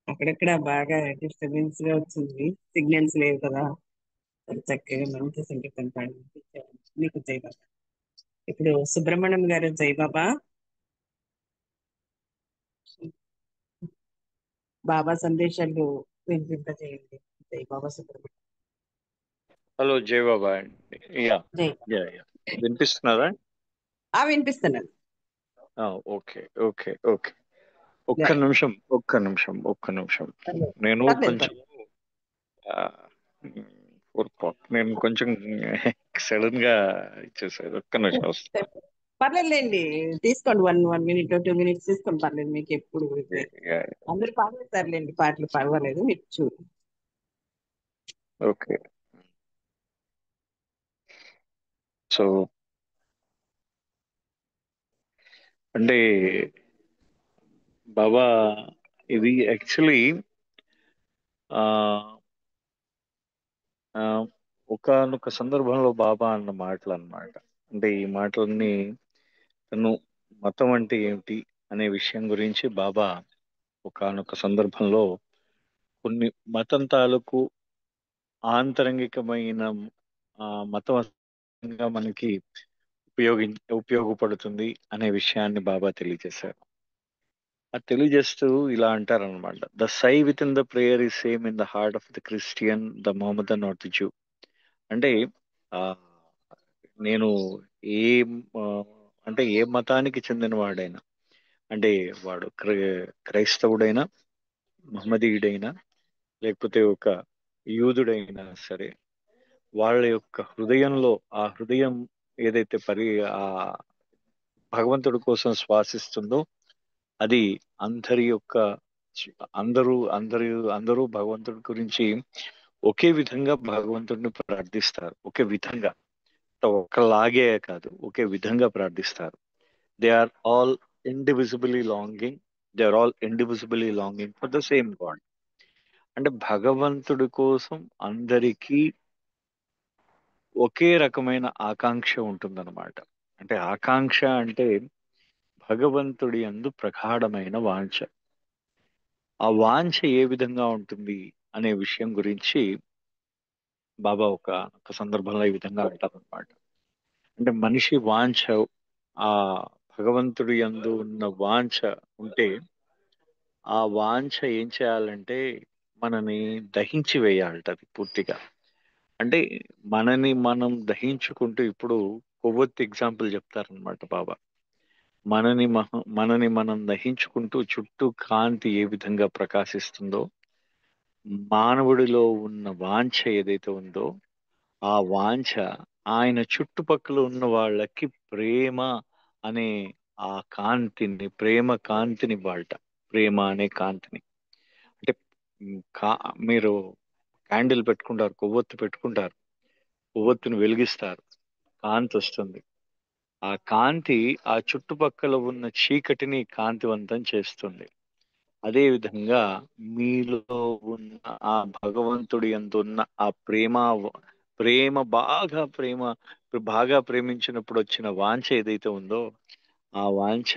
అక్కడక్కడ బాగా డిస్టర్బెన్స్ గా వచ్చింది. సిగ్నల్స్ లేవు కదా. అది చక్కగా మంచి సంగీతం పాడి మీకు జై బాబా. ఇప్పుడు సుబ్రహ్మణ్యం గారు జై బాబా. బాబా సందేశాలు వినిపింపజేయండి. జై బాబా సుబ్రహ్మణ్యం. హలో జై బాబా అండి. యా జై. యా యా వినిపిస్తున్నారా? వినిపిస్తున్నాను. Okay okay okay. ఒక్క జై. నిమిషం ఒక్క నిమిషం ఒక్క నిమిషం. పర్లేదు నేను పర్లేదు కొంచెం పర్లేదు. నేను కొంచెం సడన్ గా ఇచ్చేసారు. ఒక్క నిమిషం వస్తా. పర్లేదులేండి. తీసుకోండి. వన్ వన్ మినిట్ 2 మినిట్స్ తీసుకోండి. పర్లేదు. మీకు ఎప్పుడు ఇదే. యా, అందరూ పాడేస్తారులేండి పాటలు. పర్వాలేదు. మీరు ఓకే. సో అంటే బాబా ఇది యాక్చువల్లీ ఒకానొక సందర్భంలో బాబా అన్న మాటలు అన్నమాట. అంటే ఈ మాటలన్నీ తను మతం అంటే ఏమిటి అనే విషయం గురించి బాబా ఒకానొక సందర్భంలో కొన్ని మతం తాలూకు ఆంతరంగికమైన మతం మనకి ఉపయోగి ఉపయోగపడుతుంది అనే విషయాన్ని బాబా తెలియజేశారు. అది తెలియజేస్తూ ఇలా అంటారనమాట: the sigh within the prayer is same in the heart of the Christian, the Mohammedan and the Jew. అంటే ఆ, నేను ఏ ఆ, అంటే ఏ మతానికి చెందిన వాడైనా, అంటే వాడు క్రైస్తవుడైనా, మహమ్మదీయుడైనా, లేకపోతే ఒక యూదుడైనా సరే, వాళ్ళ యొక్క హృదయంలో ఆ హృదయం ఏదైతే ఆ భగవంతుడి కోసం శ్వాసిస్తుందో అది అందరి యొక్క అందరూ భగవంతుడి గురించి ఒకే విధంగా భగవంతుడిని ప్రార్థిస్తారు. ఒకే విధంగా, ఒకలాగే కాదు, ఒకే విధంగా ప్రార్థిస్తారు. They are all indivisibly longing they are all indivisibly longing for the same God. అంటే భగవంతుడి కోసం అందరికీ ఒకే రకమైన ఆకాంక్ష ఉంటుందన్నమాట. అంటే ఆకాంక్ష అంటే భగవంతుడి యందు ప్రగాఢమైన వాంఛ. ఆ వాంఛ ఏ విధంగా ఉంటుంది అనే విషయం గురించి బాబా ఒక సందర్భంలో ఈ విధంగా అంటారనమాట. అంటే మనిషి వాంఛ, ఆ భగవంతుడి యందు ఉన్న వాంఛ ఉంటే ఆ వాంఛ ఏం చేయాలంటే మనని దహించి వేయాలట అది పూర్తిగా. అంటే మనని మనం దహించుకుంటూ, ఇప్పుడు కొవ్వొత్తి ఎగ్జాంపుల్ చెప్తారనమాట బాబా. మనని మనం దహించుకుంటూ చుట్టూ కాంతి ఏ విధంగా ప్రకాశిస్తుందో, మానవుడిలో ఉన్న వాంఛ ఏదైతే ఉందో ఆ వాంఛ ఆయన చుట్టుపక్కల ఉన్న వాళ్ళకి ప్రేమ అనే ఆ కాంతిని, ప్రేమ కాంతిని బాల్ట. ప్రేమ అనే కాంతిని అంటే కా మీరు క్యాండిల్ పెట్టుకుంటారు, కొవ్వొత్తి పెట్టుకుంటారు, కొవ్వొత్తిని వెలిగిస్తారు, కాంతి వస్తుంది. ఆ కాంతి ఆ చుట్టుపక్కల ఉన్న చీకటిని కాంతివంతం చేస్తుంది. అదే విధంగా మీలో ఉన్న ఆ భగవంతుడి యందు ఉన్న ఆ ప్రేమ బాగా ప్రేమించినప్పుడు వచ్చిన వాంఛ ఏదైతే ఉందో ఆ వాంఛ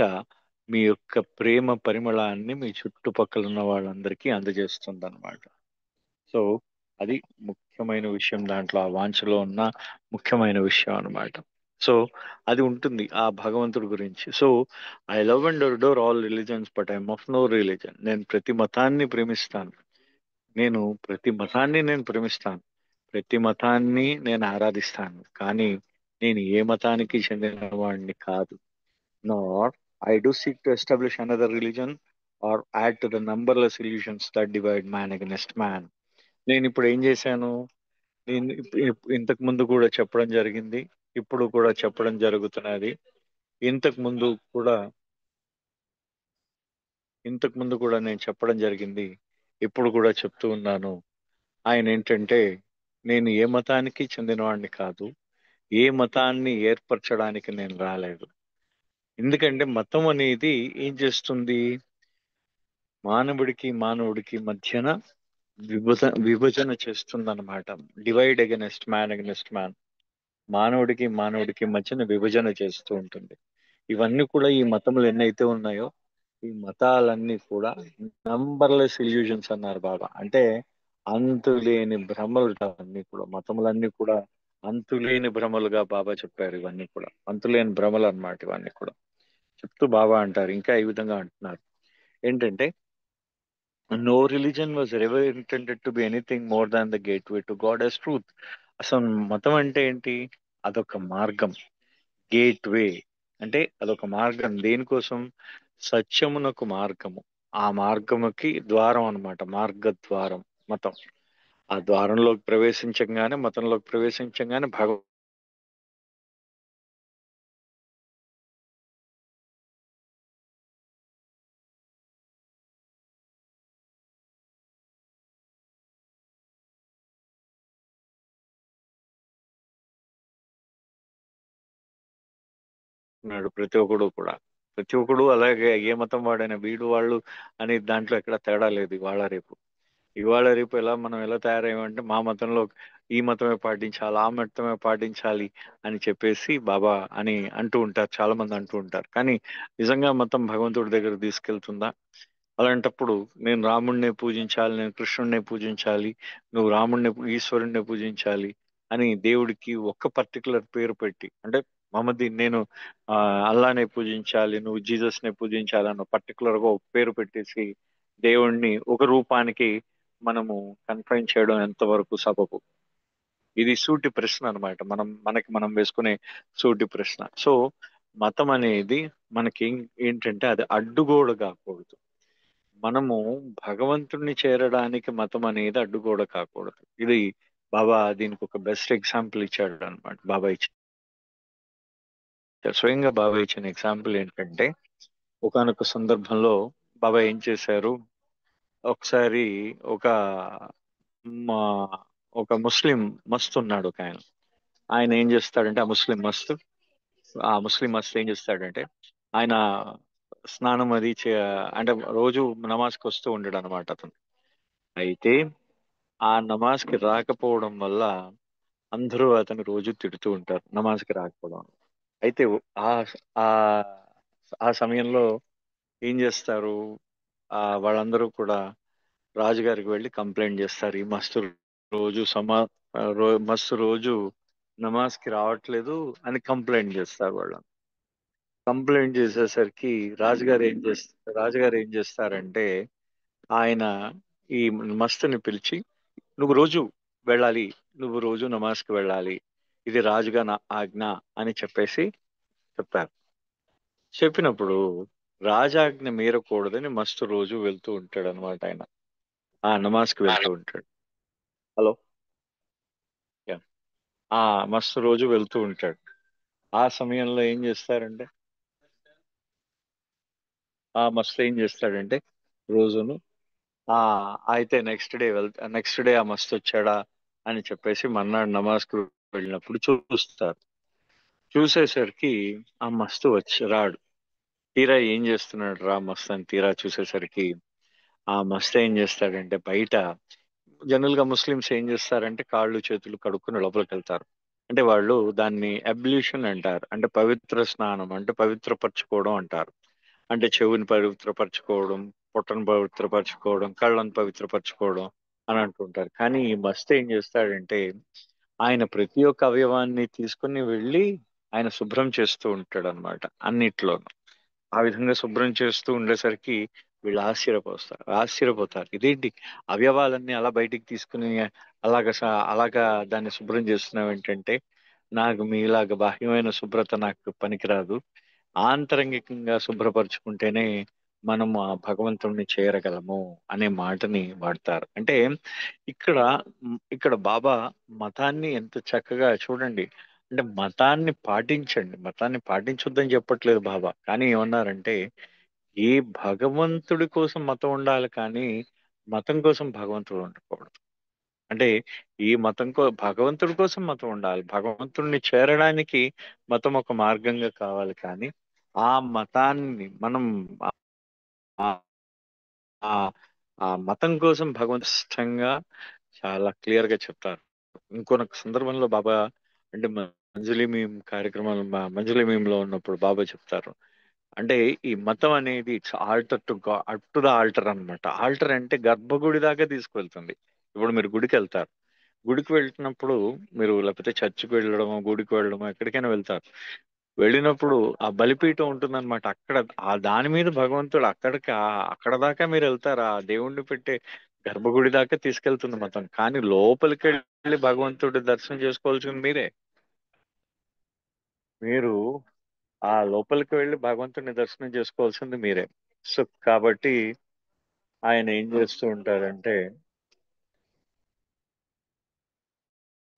మీ యొక్క ప్రేమ పరిమళాన్ని మీ చుట్టుపక్కల ఉన్న వాళ్ళందరికీ అందజేస్తుంది అనమాట. సో అది ముఖ్యమైన విషయం, దాంట్లో ఆ వాంఛలో ఉన్న ముఖ్యమైన విషయం అన్నమాట. సో అది ఉంటుంది ఆ భగవంతుడి గురించి. So I love and adore all religions but I'm of no religion. నేను ప్రతి మతాన్ని ప్రేమిస్తాను. నేను ప్రేమిస్తాను. ప్రతి మతాన్ని నేను ఆరాధిస్తాను. కానీ నేను ఏ మతానికి చెందిన వాడిని కాదు. నార్ I do seek to establish another religion are add to the numberless religions that divide man against man. నేను ఇప్పుడు ఏం చేశాను? నేను ఇంతకు ముందు కూడా చెప్పడం జరిగింది, ఇప్పుడు కూడా చెప్పడం జరుగుతున్నది. ఇంతకు ముందు కూడా ఇంతకు ముందు కూడా నేను చెప్పడం జరిగింది, ఇప్పుడు కూడా చెప్తూ ఉన్నాను. ఆయన ఏంటంటే, నేను ఏ మతానికి చెందినవాడిని కాదు, ఏ మతాన్ని ఏర్పరచడానికి నేను రాలేదు. ఎందుకంటే మతం అనేది ఏం చేస్తుంది? మానవుడికి మధ్యన విభజన చేస్తుంది అనమాట. Divide against man. మానవుడికి మధ్యన విభజన చేస్తూ ఉంటుంది. ఇవన్నీ కూడా ఈ మతములు ఎన్నైతే ఉన్నాయో ఈ మతాలన్నీ కూడా నంబర్లెస్ ఇల్యూజన్స్ అన్నారు బాబా. అంటే అంతులేని భ్రమలు అన్ని కూడా, మతములన్నీ కూడా అంతులేని భ్రమలుగా బాబా చెప్పారు. ఇవన్నీ కూడా అంతులేని భ్రమలు అన్నమాట. ఇవన్నీ కూడా చెప్తూ బాబా అంటారు, ఇంకా ఈ విధంగా అంటున్నారు ఏంటంటే, no religion was ever intended to be anything more than the gateway to God as truth. అసలు మతం అంటే ఏంటి? అదొక మార్గం. గేట్వే అంటే అదొక మార్గం. దేనికోసం? సత్యమునకు మార్గము. ఆ మార్గముకి ద్వారం అన్నమాట, మార్గద్వారం మతం. ఆ ద్వారంలోకి ప్రవేశించగానే, మతంలోకి ప్రవేశించగానే భగవంతుడు ప్రతి ఒక్కడు కూడా. ప్రతి ఒక్కడు అలాగే, ఏ మతం వాడైనా వీడు వాళ్ళు అని దాంట్లో ఎక్కడ తేడా లేదు. ఇవాళ రేపు మనం ఎలా తయారయ్యామంటే, మా మతంలో ఈ మతమే పాటించాలి, ఆ మతమే పాటించాలి అని చెప్పేసి బాబా అని అంటూ ఉంటారు. చాలా మంది అంటూ ఉంటారు. కానీ నిజంగా మతం భగవంతుడి దగ్గర తీసుకెళ్తుందా? అలాంటప్పుడు నేను రాముడినే పూజించాలి, నేను కృష్ణుడినే పూజించాలి, నువ్వు రాముడిని ఈశ్వరుణ్ణి పూజించాలి అని దేవుడికి ఒక్క పర్టికులర్ పేరు పెట్టి, అంటే మహమ్మద్ నేను ఆ అల్లానే పూజించాలి, నువ్వు జీసస్ నే పూజించాలి అన్న పర్టికులర్ గా ఒక పేరు పెట్టేసి దేవుణ్ణి ఒక రూపానికి మనము కన్ఫైన్ చేయడం ఎంతవరకు సబబు? ఇది సూటి ప్రశ్న అన్నమాట. మనం వేసుకునే సూటి ప్రశ్న. సో మతం అనేది మనకి ఏంటంటే అది అడ్డుగోడ కాకూడదు. మనము భగవంతుణ్ణి చేరడానికి మతం అనేది అడ్డుగోడ కాకూడదు. ఇది బాబా దీనికి ఒక బెస్ట్ ఎగ్జాంపుల్ ఇచ్చాడు అనమాట. స్వయంగా బాబా ఇచ్చిన ఎగ్జాంపుల్ ఏంటంటే, ఒకానొక సందర్భంలో బాబా ఏం చేశారు, ఒకసారి ఒక మా ఒక ముస్లిం మస్తు ఉన్నాడు ఒక ఆయన. ఆయన ఏం చేస్తాడంటే, ఆ ముస్లిం మస్తు ఏం చేస్తాడంటే, ఆయన స్నానం అది అంటే రోజు నమాజ్కి వస్తూ ఉండడు అనమాట అతను. అయితే ఆ నమాజ్కి రాకపోవడం వల్ల అందరూ అతను రోజు తిడుతూ ఉంటారు, నమాజ్కి రాకపోవడం. అయితే ఆ ఆ ఆ సమయంలో ఏం చేస్తారు, వాళ్ళందరూ కూడా రాజుగారికి వెళ్ళి కంప్లైంట్ చేస్తారు, ఈ మస్తు రోజు మస్తు రోజు నమాజ్కి రావట్లేదు అని కంప్లైంట్ చేస్తారు వాళ్ళు. కంప్లైంట్ చేసేసరికి రాజుగారు ఏం చేస్తారంటే, ఆయన ఈ మస్తుని పిలిచి, నువ్వు రోజు వెళ్ళాలి, నువ్వు రోజు నమాజ్కి వెళ్ళాలి, ఇది రాజుగా నా ఆజ్ఞ అని చెప్పేసి చెప్పారు. చెప్పినప్పుడు రాజాజ్ఞ మీరకూడదని మస్తు రోజు వెళ్తూ ఉంటాడు అనమాట. ఆయన ఆ నమాజ్కి వెళ్తూ ఉంటాడు. హలో. యా. ఆ మస్తు రోజు వెళ్తూ ఉంటాడు. ఆ సమయంలో ఏం చేస్తారంటే, ఆ మస్తు ఏం చేస్తాడంటే రోజును ఆ అయితే నెక్స్ట్ డే ఆ మస్తు వచ్చాడా అని చెప్పేసి మర్నాడు నమాజ్కి వెళ్ళినప్పుడు చూస్తారు. చూసేసరికి ఆ మస్తు వచ్చి రాడు. తీరా ఏం చేస్తున్నాడు రా మస్తు అని తీరా చూసేసరికి, ఆ మస్తు ఏం చేస్తాడంటే, బయట జనరల్ గా ముస్లిమ్స్ ఏం చేస్తారంటే కాళ్ళు చేతులు కడుక్కుని లోపలికి వెళ్తారు. అంటే వాళ్ళు దాన్ని అబ్ల్యూషన్ అంటారు, అంటే పవిత్ర స్నానం, అంటే పవిత్రపరచుకోవడం అంటారు. అంటే చెవుని పవిత్రపరచుకోవడం, పొట్టను పవిత్రపరచుకోవడం, కళ్ళను పవిత్రపరచుకోవడం అని అంటుంటారు. కానీ ఈ మస్తు ఏం చేస్తాడంటే, ఆయన ప్రతి ఒక్క అవయవాన్ని తీసుకుని వెళ్ళి ఆయన శుభ్రం చేస్తూ ఉంటాడు అనమాట అన్నిట్లో. ఆ విధంగా శుభ్రం చేస్తూ ఉండేసరికి వీళ్ళు ఆశ్చర్యపోతారు, ఇదేంటి అవయవాలన్నీ అలా బయటికి తీసుకుని అలాగా దాన్ని శుభ్రం చేస్తున్నావు ఏంటంటే, నాకు మీలాగా బాహ్యమైన శుభ్రత నాకు పనికిరాదు, ఆంతరంగికంగా శుభ్రపరచుకుంటేనే మనం ఆ భగవంతుణ్ణి చేరగలము అనే మాటని వాడతారు. అంటే ఇక్కడ బాబా మతాన్ని ఎంత చక్కగా చూడండి. అంటే మతాన్ని పాటించొద్దని చెప్పట్లేదు బాబా, కానీ ఏమన్నారంటే, ఏ భగవంతుడి కోసం మతం ఉండాలి కానీ మతం కోసం భగవంతుడు ఉండకూడదు. అంటే భగవంతుడి కోసం మతం ఉండాలి, భగవంతుడిని చేరడానికి మతం ఒక మార్గంగా కావాలి. కానీ ఆ మతాన్ని మనం ఆ ఆ ఆ మతం కోసం భగవంతు స్పష్టంగా చాలా క్లియర్ గా చెప్తారు. ఇంకొక సందర్భంలో బాబా, అంటే మంజులి మీం కార్యక్రమాలు, మంజులి మీం లో ఉన్నప్పుడు బాబా చెప్తారు, అంటే ఈ మతం అనేది altar to up to the altar అన్నమాట. ఆల్టర్ అంటే గర్భగుడి దాకా తీసుకువెళ్తుంది. ఇప్పుడు మీరు గుడికి వెళ్తారు. గుడికి వెళ్తున్నప్పుడు మీరు లేకపోతే చర్చికి వెళ్ళడము, గుడికి వెళ్ళడము, ఎక్కడికైనా వెళ్తారు. వెళ్ళినప్పుడు ఆ బలిపీఠం ఉంటుందన్నమాట. అక్కడ ఆ దాని మీద భగవంతుడు అక్కడ దాకా మీరు వెళ్తారు. ఆ దేవుణ్ణి పెట్టే గర్భగుడి దాకా తీసుకెళ్తుంది మతం. కానీ లోపలికి వెళ్ళి భగవంతుడి దర్శనం చేసుకోవాల్సింది మీరే. మీరు ఆ లోపలికి వెళ్ళి భగవంతుడిని దర్శనం చేసుకోవాల్సింది మీరే. సో కాబట్టి ఆయన ఏం చేస్తూ ఉంటారంటే,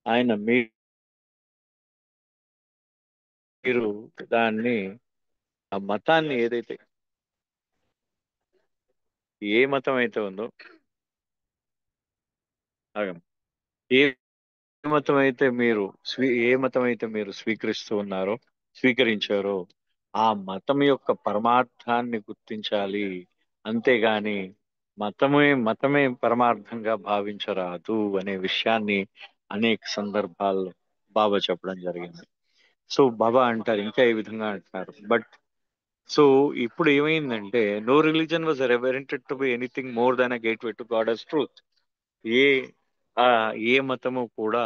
ఆయన మీరు దాన్ని, ఆ మతాన్ని ఏదైతే, ఏ మతం అయితే ఉందో, ఆగండి. ఏ మతం అయితే మీరు ఏ మతం అయితే మీరు స్వీకరిస్తూ ఉన్నారో, స్వీకరించారో, ఆ మతం యొక్క పరమార్థాన్ని గుర్తించాలి. అంతేగాని మతమే పరమార్థంగా భావించరాదు అనే విషయాన్ని అనేక సందర్భాల్లో బాబా చెప్పడం జరిగింది. సో బాబా అంటారు, ఇంకా ఈ విధంగా అంటున్నారు. బట్ సో ఇప్పుడు ఏమైందంటే, no religion was reverenced to be anything more than a gateway to God as truth. ఏ ఆ ఏ మతము కూడా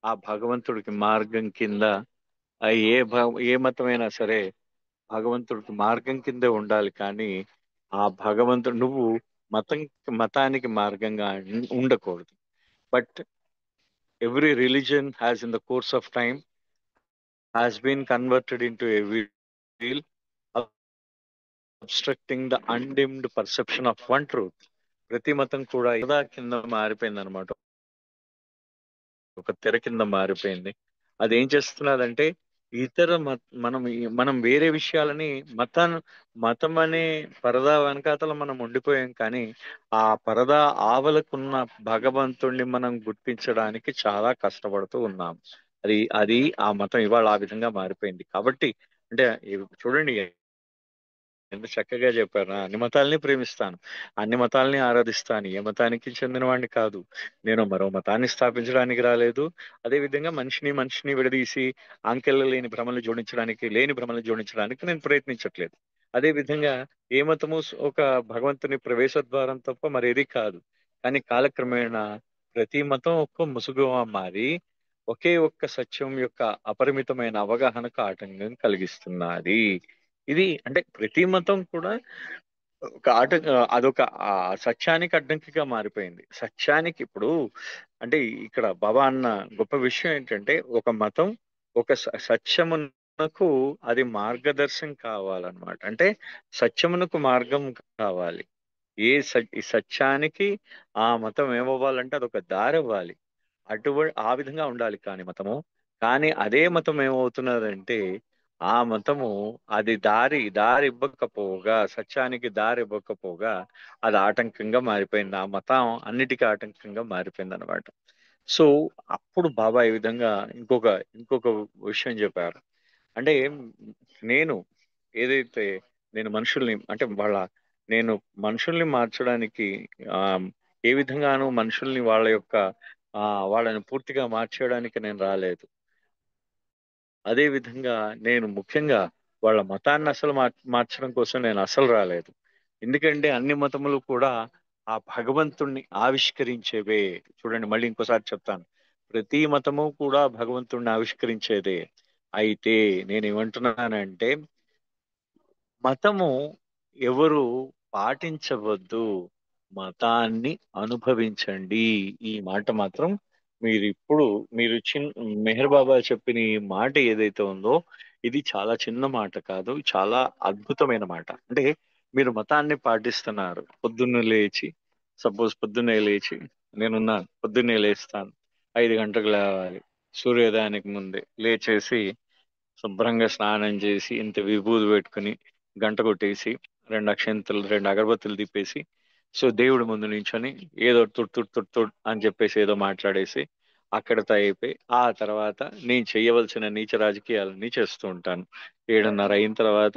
ఆ భగవంతుడికి మార్గం కింద, ఆ ఏ మతమైనా సరే భగవంతుడికి మార్గం కిందే ఉండాలి. కానీ ఆ భగవంతుడు నువ్వు మతం మతానికి మార్గంగా ఉండకూడదు. But every religion has in the course of time has been converted into a veil obstructing the undimmed perception of one truth. ప్రతి మతం కూడా యథా కింద మారిపోయింది అనమాట. ఒక తెర కింద మారిపోయింది. అది ఏం చేస్తున్నదంటే, ఇతర మనం వేరే విషయాలని మతం అనే పరదా వెనకాతల మనం ఉండిపోయాం. కానీ ఆ పరదా ఆవలకున్న భగవంతుణ్ణి మనం గుర్తించడానికి చాలా కష్టపడుతూ ఉన్నాం. అది ఆ మతం ఇవాళ ఆ విధంగా మారిపోయింది. కాబట్టి అంటే చూడండి ఎంత చక్కగా చెప్పారు. అన్ని మతాల్ని ప్రేమిస్తాను, అన్ని మతాల్ని ఆరాధిస్తాను, ఏ మతానికి చెందిన వాడిని కాదు. నేను మరో మతాన్ని స్థాపించడానికి రాలేదు. అదే విధంగా మనిషిని విడదీసి అంకెలు లేని భ్రమలు జోడించడానికి, లేని భ్రమలు జోడించడానికి నేను ప్రయత్నించట్లేదు. అదే విధంగా ఏ మతము ఒక భగవంతుని ప్రవేశ ద్వారం తప్ప మరేది కాదు. కానీ కాలక్రమేణా ప్రతి మతం ఒక్క ముసుగుగా మారి ఒకే ఒక్క సత్యం యొక్క అపరిమితమైన అవగాహనకు ఆటంకం కలిగిస్తున్నది. ఇది అంటే ప్రతి మతం కూడా ఒక అదొక ఆ సత్యానికి అడ్డంకిగా మారిపోయింది. సత్యానికి ఇప్పుడు అంటే ఇక్కడ బాబా అన్న గొప్ప విషయం ఏంటంటే, ఒక మతం ఒక సత్యమునకు అది మార్గదర్శనం కావాలన్నమాట. అంటే సత్యమునకు మార్గం కావాలి. ఈ సత్యానికి ఆ మతం ఏమవ్వాలంటే అదొక దారి ఇవ్వాలి. ఆ విధంగా ఉండాలి కానీ మతము. కానీ అదే మతం ఏమవుతున్నదంటే, ఆ మతము అది దారి ఇవ్వకపోగా, సత్యానికి దారి ఇవ్వకపోగా అది ఆటంకంగా మారిపోయింది. ఆ మతం అన్నిటికీ ఆటంకంగా మారిపోయింది అనమాట. సో అప్పుడు బాబా ఈ విధంగా ఇంకొక విషయం చెప్పారు. అంటే నేను ఏదైతే నేను మనుషుల్ని అంటే నేను మనుషుల్ని మార్చడానికి ఆ ఏ విధంగానూ మనుషుల్ని ఆ వాళ్ళని పూర్తిగా మార్చేయడానికి నేను రాలేదు. అదే విధంగా నేను ముఖ్యంగా వాళ్ళ మతాన్ని అసలు మార్చడం కోసం నేను అసలు రాలేదు. ఎందుకంటే అన్ని మతములు కూడా ఆ భగవంతుణ్ణి ఆవిష్కరించేవే. చూడండి, మళ్ళీ ఇంకోసారి చెప్తాను. ప్రతి మతము కూడా భగవంతుణ్ణి ఆవిష్కరించేదే. అయితే నేను ఏమంటున్నానంటే, మతము ఎవరు పాటించవద్దు, మతాన్ని అనుభవించండి. ఈ మాట మాత్రం మీరు ఇప్పుడు మీరు మెహర్ బాబా చెప్పిన ఈ మాట ఏదైతే ఉందో, ఇది చాలా చిన్న మాట కాదు, చాలా అద్భుతమైన మాట. అంటే మీరు మతాన్ని పాటిస్తున్నారు. పొద్దున్నే లేచి నేనున్నాను, పొద్దున్నే లేస్తాను, 5 గంటలకు లేవాలి, సూర్యోదయానికి ముందే లేచేసి శుభ్రంగా స్నానం చేసి ఇంత విభూది పెట్టుకుని గంట కొట్టేసి 2 అగరబత్తులు తిప్పేసి సో దేవుడి ముందు నించొని ఏదో తుడ్ తుడ్ తుడ్ తుడ్ అని చెప్పేసి ఏదో మాట్లాడేసి అక్కడితో అయిపోయి ఆ తర్వాత నేను చేయవలసిన నీచ రాజకీయాలన్నీ చేస్తూ ఉంటాను. 7:30 అయిన తర్వాత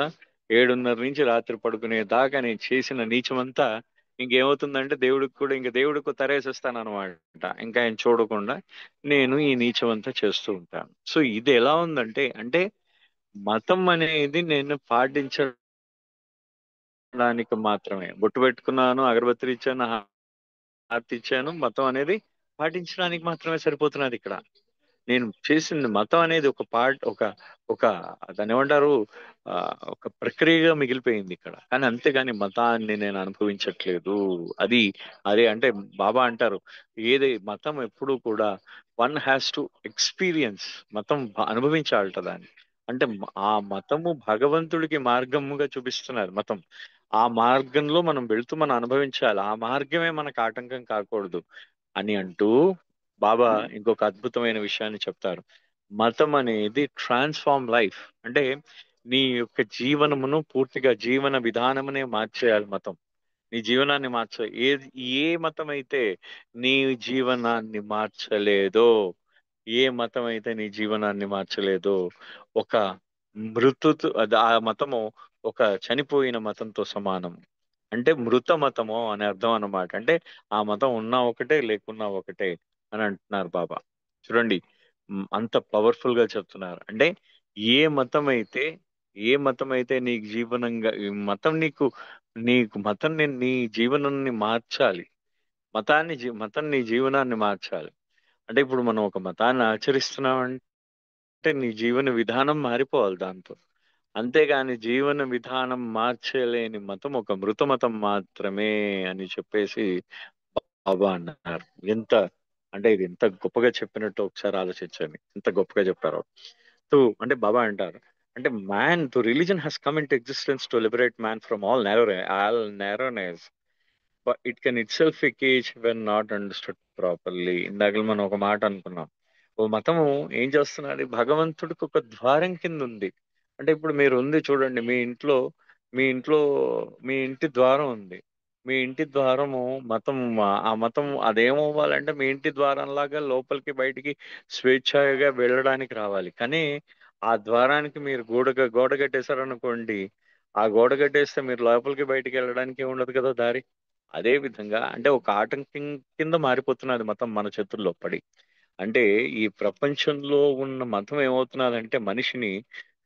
7:30 నుంచి రాత్రి పడుకునే దాకా నేను చేసిన నీచమంతా ఇంకేమవుతుందంటే దేవుడికి తరేసిస్తాను అనమాట. ఇంకా ఆయన చూడకుండా నేను ఈ నీచమంతా చేస్తూ ఉంటాను. సో ఇది ఎలా ఉందంటే, అంటే మతం అనేది నేను పాటించడం దానికి మాత్రమే బొట్టు పెట్టుకున్నాను, అగరబత్తులు ఇచ్చాను, హారతి ఇచ్చాను. మతం అనేది పాటించడానికి మాత్రమే సరిపోతున్నది ఇక్కడ. నేను చేసింది మతం అనేది ఒక పార్ట్, ఒక దాన్ని ఏమంటారు, ఆ, ఒక ప్రక్రియగా మిగిలిపోయింది ఇక్కడ. కానీ అంతేగాని మతాన్ని నేను అనుభవించట్లేదు. అది అదే అంటే బాబా అంటారు, ఏది మతం ఎప్పుడు కూడా వన్ హ్యాస్ టు ఎక్స్పీరియన్స్, మతం అనుభవించాలట దాన్ని. అంటే ఆ మతము భగవంతుడికి మార్గముగా చూపిస్తున్నారు మతం. ఆ మార్గంలో మనం వెళ్తూ మనం అనుభవించాలి, ఆ మార్గమే మనకు ఆటంకం కాకూడదు అని అంటూ బాబా ఇంకొక అద్భుతమైన విషయాన్ని చెప్తారు. మతం అనేది ట్రాన్స్ఫార్మ్ లైఫ్. అంటే నీ యొక్క జీవనమును పూర్తిగా జీవన విధానమునే మార్చేయాలి మతం. నీ జీవనాన్ని ఏ మతం అయితే నీ జీవనాన్ని మార్చలేదో, ఏ మతం అయితే నీ జీవనాన్ని మార్చలేదో, ఒక ఆ మతము ఒక చనిపోయిన మతంతో సమానం. అంటే మృత మతము అనే అర్థం అన్నమాట. అంటే ఆ మతం ఉన్నా ఒకటే, లేకున్నా ఒకటే అని అంటున్నారు బాబా. చూడండి, అంత పవర్ఫుల్ గా చెప్తున్నారు. అంటే ఏ మతం అయితే ఏ మతం అయితే నీకు జీవనంగా, ఈ మతం నీకు మతం నీ జీవనాన్ని మార్చాలి. మతం నీ జీవనాన్ని మార్చాలి. అంటే ఇప్పుడు మనం ఒక మతాన్ని ఆచరిస్తున్నామంటే నీ జీవన విధానం మారిపోవాలి దాంతో. అంతేగాని జీవన విధానం మార్చలేని మతం ఒక మృత మతం మాత్రమే అని చెప్పేసి బాబా అన్నారు. ఎంత అంటే ఇది ఎంత గొప్పగా చెప్పినట్టు ఒకసారి ఆలోచించండి, ఎంత గొప్పగా చెప్పారో. సో అంటే బాబా అంటారు, అంటే man to religion has come into existence to liberate man from all narrowness, but it can itself a cage when not understood properly. ఇందాక మనం ఒక మాట అనుకున్నాం, ఓ మతము ఏం చేస్తున్నది, భగవంతుడికి ఒక ద్వారం కింద ఉంది. అంటే ఇప్పుడు మీరు ఉంది చూడండి, మీ ఇంట్లో మీ ఇంటి ద్వారం ఉంది. మీ ఇంటి ద్వారము మతం, ఆ మతం అదేమవ్వాలంటే మీ ఇంటి ద్వారం లాగా లోపలికి బయటికి స్వేచ్ఛగా వెళ్ళడానికి రావాలి. కానీ ఆ ద్వారానికి మీరు గోడ కట్టేశారనుకోండి, ఆ గోడ కట్టేస్తే మీరు లోపలికి బయటికి వెళ్ళడానికి ఉండదు కదా దారి. అదే విధంగా అంటే ఒక ఆటంకం కింద మారిపోతున్నది మతం మన చేతుల్లో పడి. అంటే ఈ ప్రపంచంలో ఉన్న మతం ఏమవుతున్నదంటే మనిషిని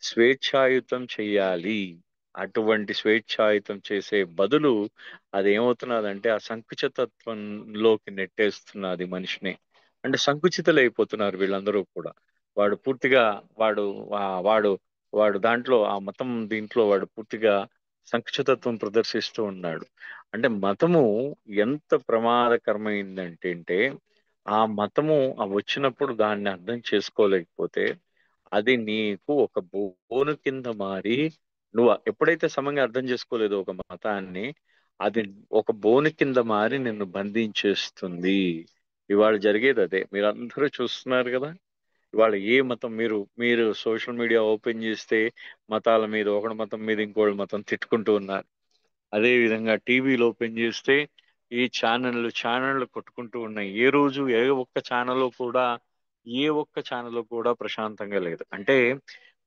స్వేచ్ఛాయుతం చెయ్యాలి. అటువంటి స్వేచ్ఛాయుతం చేసే బదులు అది ఏమవుతున్నదంటే ఆ సంకుచితత్వంలోకి నెట్టేస్తున్నది మనిషిని. అంటే సంకుచితులైపోతున్నారు వీళ్ళందరూ కూడా. వాడు పూర్తిగా వాడు వాడు వాడు దాంట్లో ఆ మతం దీంట్లో వాడు పూర్తిగా సంకుచితత్వం ప్రదర్శిస్తూ ఉన్నాడు. అంటే మతము ఎంత ప్రమాదకరమైందంటే ఆ మతము వచ్చినప్పుడు దాన్ని అర్థం చేసుకోలేకపోతే అది నీకు ఒక బోను కింద మారి, నువ్వు ఎప్పుడైతే సమంగా అర్థం చేసుకోలేదో ఒక మతాన్ని, అది ఒక బోను కింద మారి నిన్ను బంధించేస్తుంది. ఇవాళ జరిగేది అదే, మీరు అందరూ చూస్తున్నారు కదా. ఇవాళ ఏ మతం మీరు సోషల్ మీడియా ఓపెన్ చేస్తే మతాల మీద, ఒకటి మతం మీద ఇంకోటి మతం తిట్టుకుంటూ ఉన్నారు. అదే విధంగా టీవీలో ఓపెన్ చేస్తే ఈ ఛానళ్ళు కొట్టుకుంటూ ఉన్నాయి. ఏ ఒక్క ఛానల్లో కూడా ప్రశాంతంగా లేదు. అంటే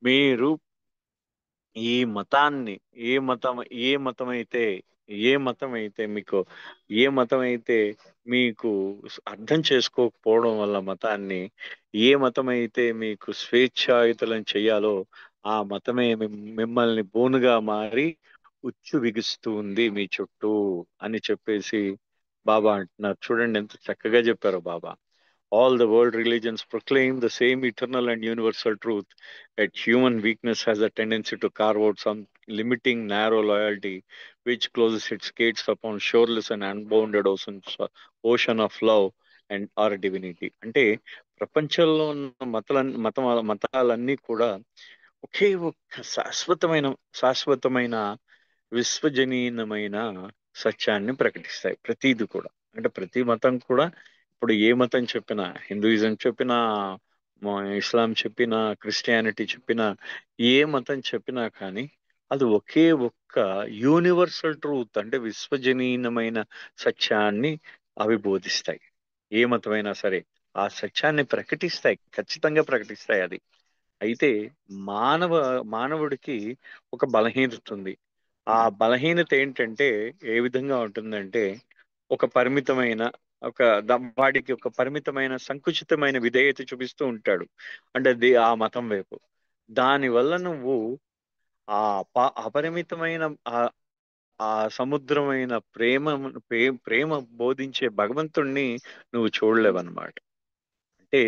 మీరు ఈ మతాన్ని, ఏ మతం ఏ మతం అయితే ఏ మతం అయితే మీకు ఏ మతం అయితే మీకు అర్థం చేసుకోకపోవడం వల్ల మతాన్ని, ఏ మతం అయితే మీకు స్వేచ్ఛాయుతులను చేయాలో ఆ మతమే మిమ్మల్ని బోనుగా మారి ఉచ్చు బిగుస్తూ ఉంది మీ చుట్టూ అని చెప్పేసి బాబా అంటున్నారు. చూడండి ఎంత చక్కగా చెప్పారో బాబా. All the world religions proclaim the same eternal and universal truth that human weakness has a tendency to carve out some limiting, narrow loyalty which closes its gates upon shoreless and unbounded ocean of love and our divinity. అంటే ప్రపంచంలో ఉన్న మతాలన్నీ కూడా ఒకే ఒక్క శాశ్వతమైన విశ్వజనీయమైన సత్యాన్ని ప్రకటిస్తాయి. ప్రతిది కూడా, అంటే ప్రతి మతం కూడా, ఇప్పుడు ఏ మతం చెప్పినా, హిందూయిజం చెప్పినా, ఇస్లాం చెప్పినా, క్రిస్టియానిటీ చెప్పినా, ఏ మతం చెప్పినా కానీ అది ఒకే ఒక్క యూనివర్సల్ ట్రూత్, అంటే విశ్వజనీయమైన సత్యాన్ని అవి బోధిస్తాయి. ఏ మతమైనా సరే ఆ సత్యాన్ని ప్రకటిస్తాయి, ఖచ్చితంగా ప్రకటిస్తాయి అది. అయితే మానవ మానవుడికి ఒక బలహీనత ఉంది. ఆ బలహీనత ఏంటంటే ఏ విధంగా ఉంటుందంటే, ఒక పరిమితమైన వాడికి ఒక పరిమితమైన సంకుచితమైన విధేయత చూపిస్తూ ఉంటాడు. అంటే ఆ మతం వైపు. దాని వల్ల నువ్వు ఆ అపరిమితమైన ఆ సముద్రమైన ప్రేమ బోధించే భగవంతుణ్ణి నువ్వు చూడలేవన్నమాట. అంటే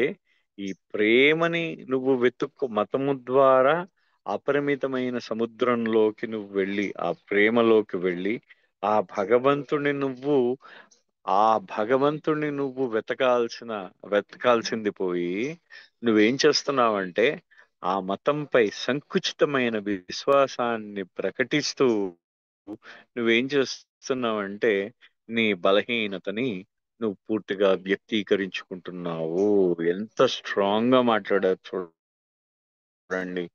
ఈ ప్రేమని నువ్వు వెతుక్కో, మతము ద్వారా అపరిమితమైన సముద్రంలోకి నువ్వు వెళ్ళి, ఆ ప్రేమలోకి వెళ్ళి, ఆ భగవంతుని నువ్వు ఆ భగవంతుణ్ణి నువ్వు వెతకాల్సింది పోయి, నువ్వేం చేస్తున్నావంటే ఆ మతంపై సంకుచితమైన విశ్వాసాన్ని ప్రకటిస్తూ నువ్వేం చేస్తున్నావంటే నీ బలహీనతని నువ్వు పూర్తిగా వ్యక్తీకరించుకుంటున్నావు. ఎంత స్ట్రాంగ్ గా మాట్లాడారు చూడండి.